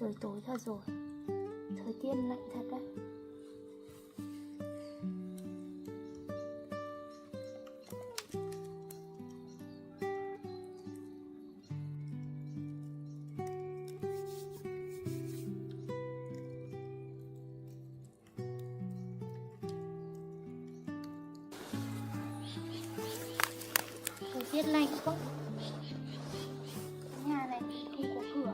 Trời tối thật rồi. Thời tiết lạnh thật đấy. Thời tiết lạnh quá. Nhà này không có cửa.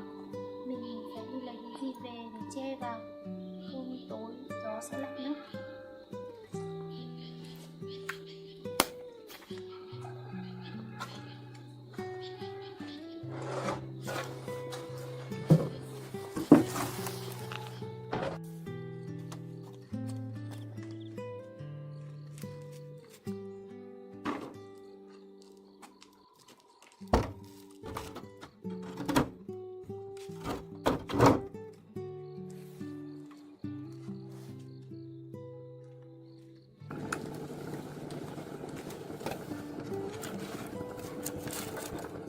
Mình phải đi lấy cái gì về để che vào, không tối gió sẽ lạnh nữa.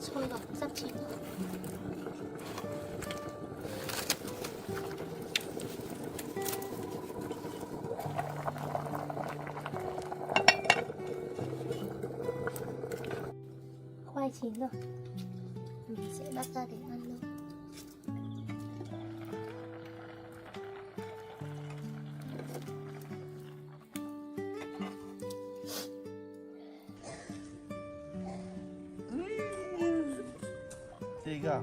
Sôi rồi, sắp chín rồi. Khoai chín rồi. Mình sẽ bắt ra để ăn luôn. Gì cả?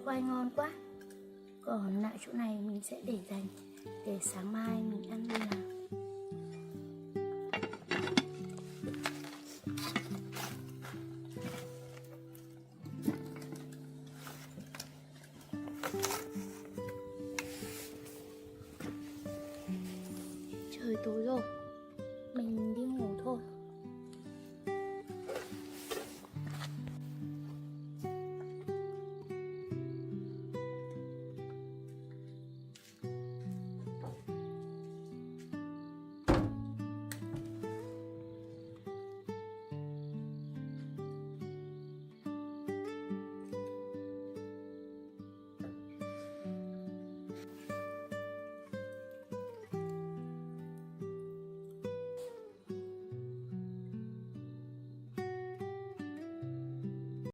Khoai ngon quá. Còn lại chỗ này mình sẽ để dành để sáng mai mình ăn đi nào. Trời tối rồi, mình đi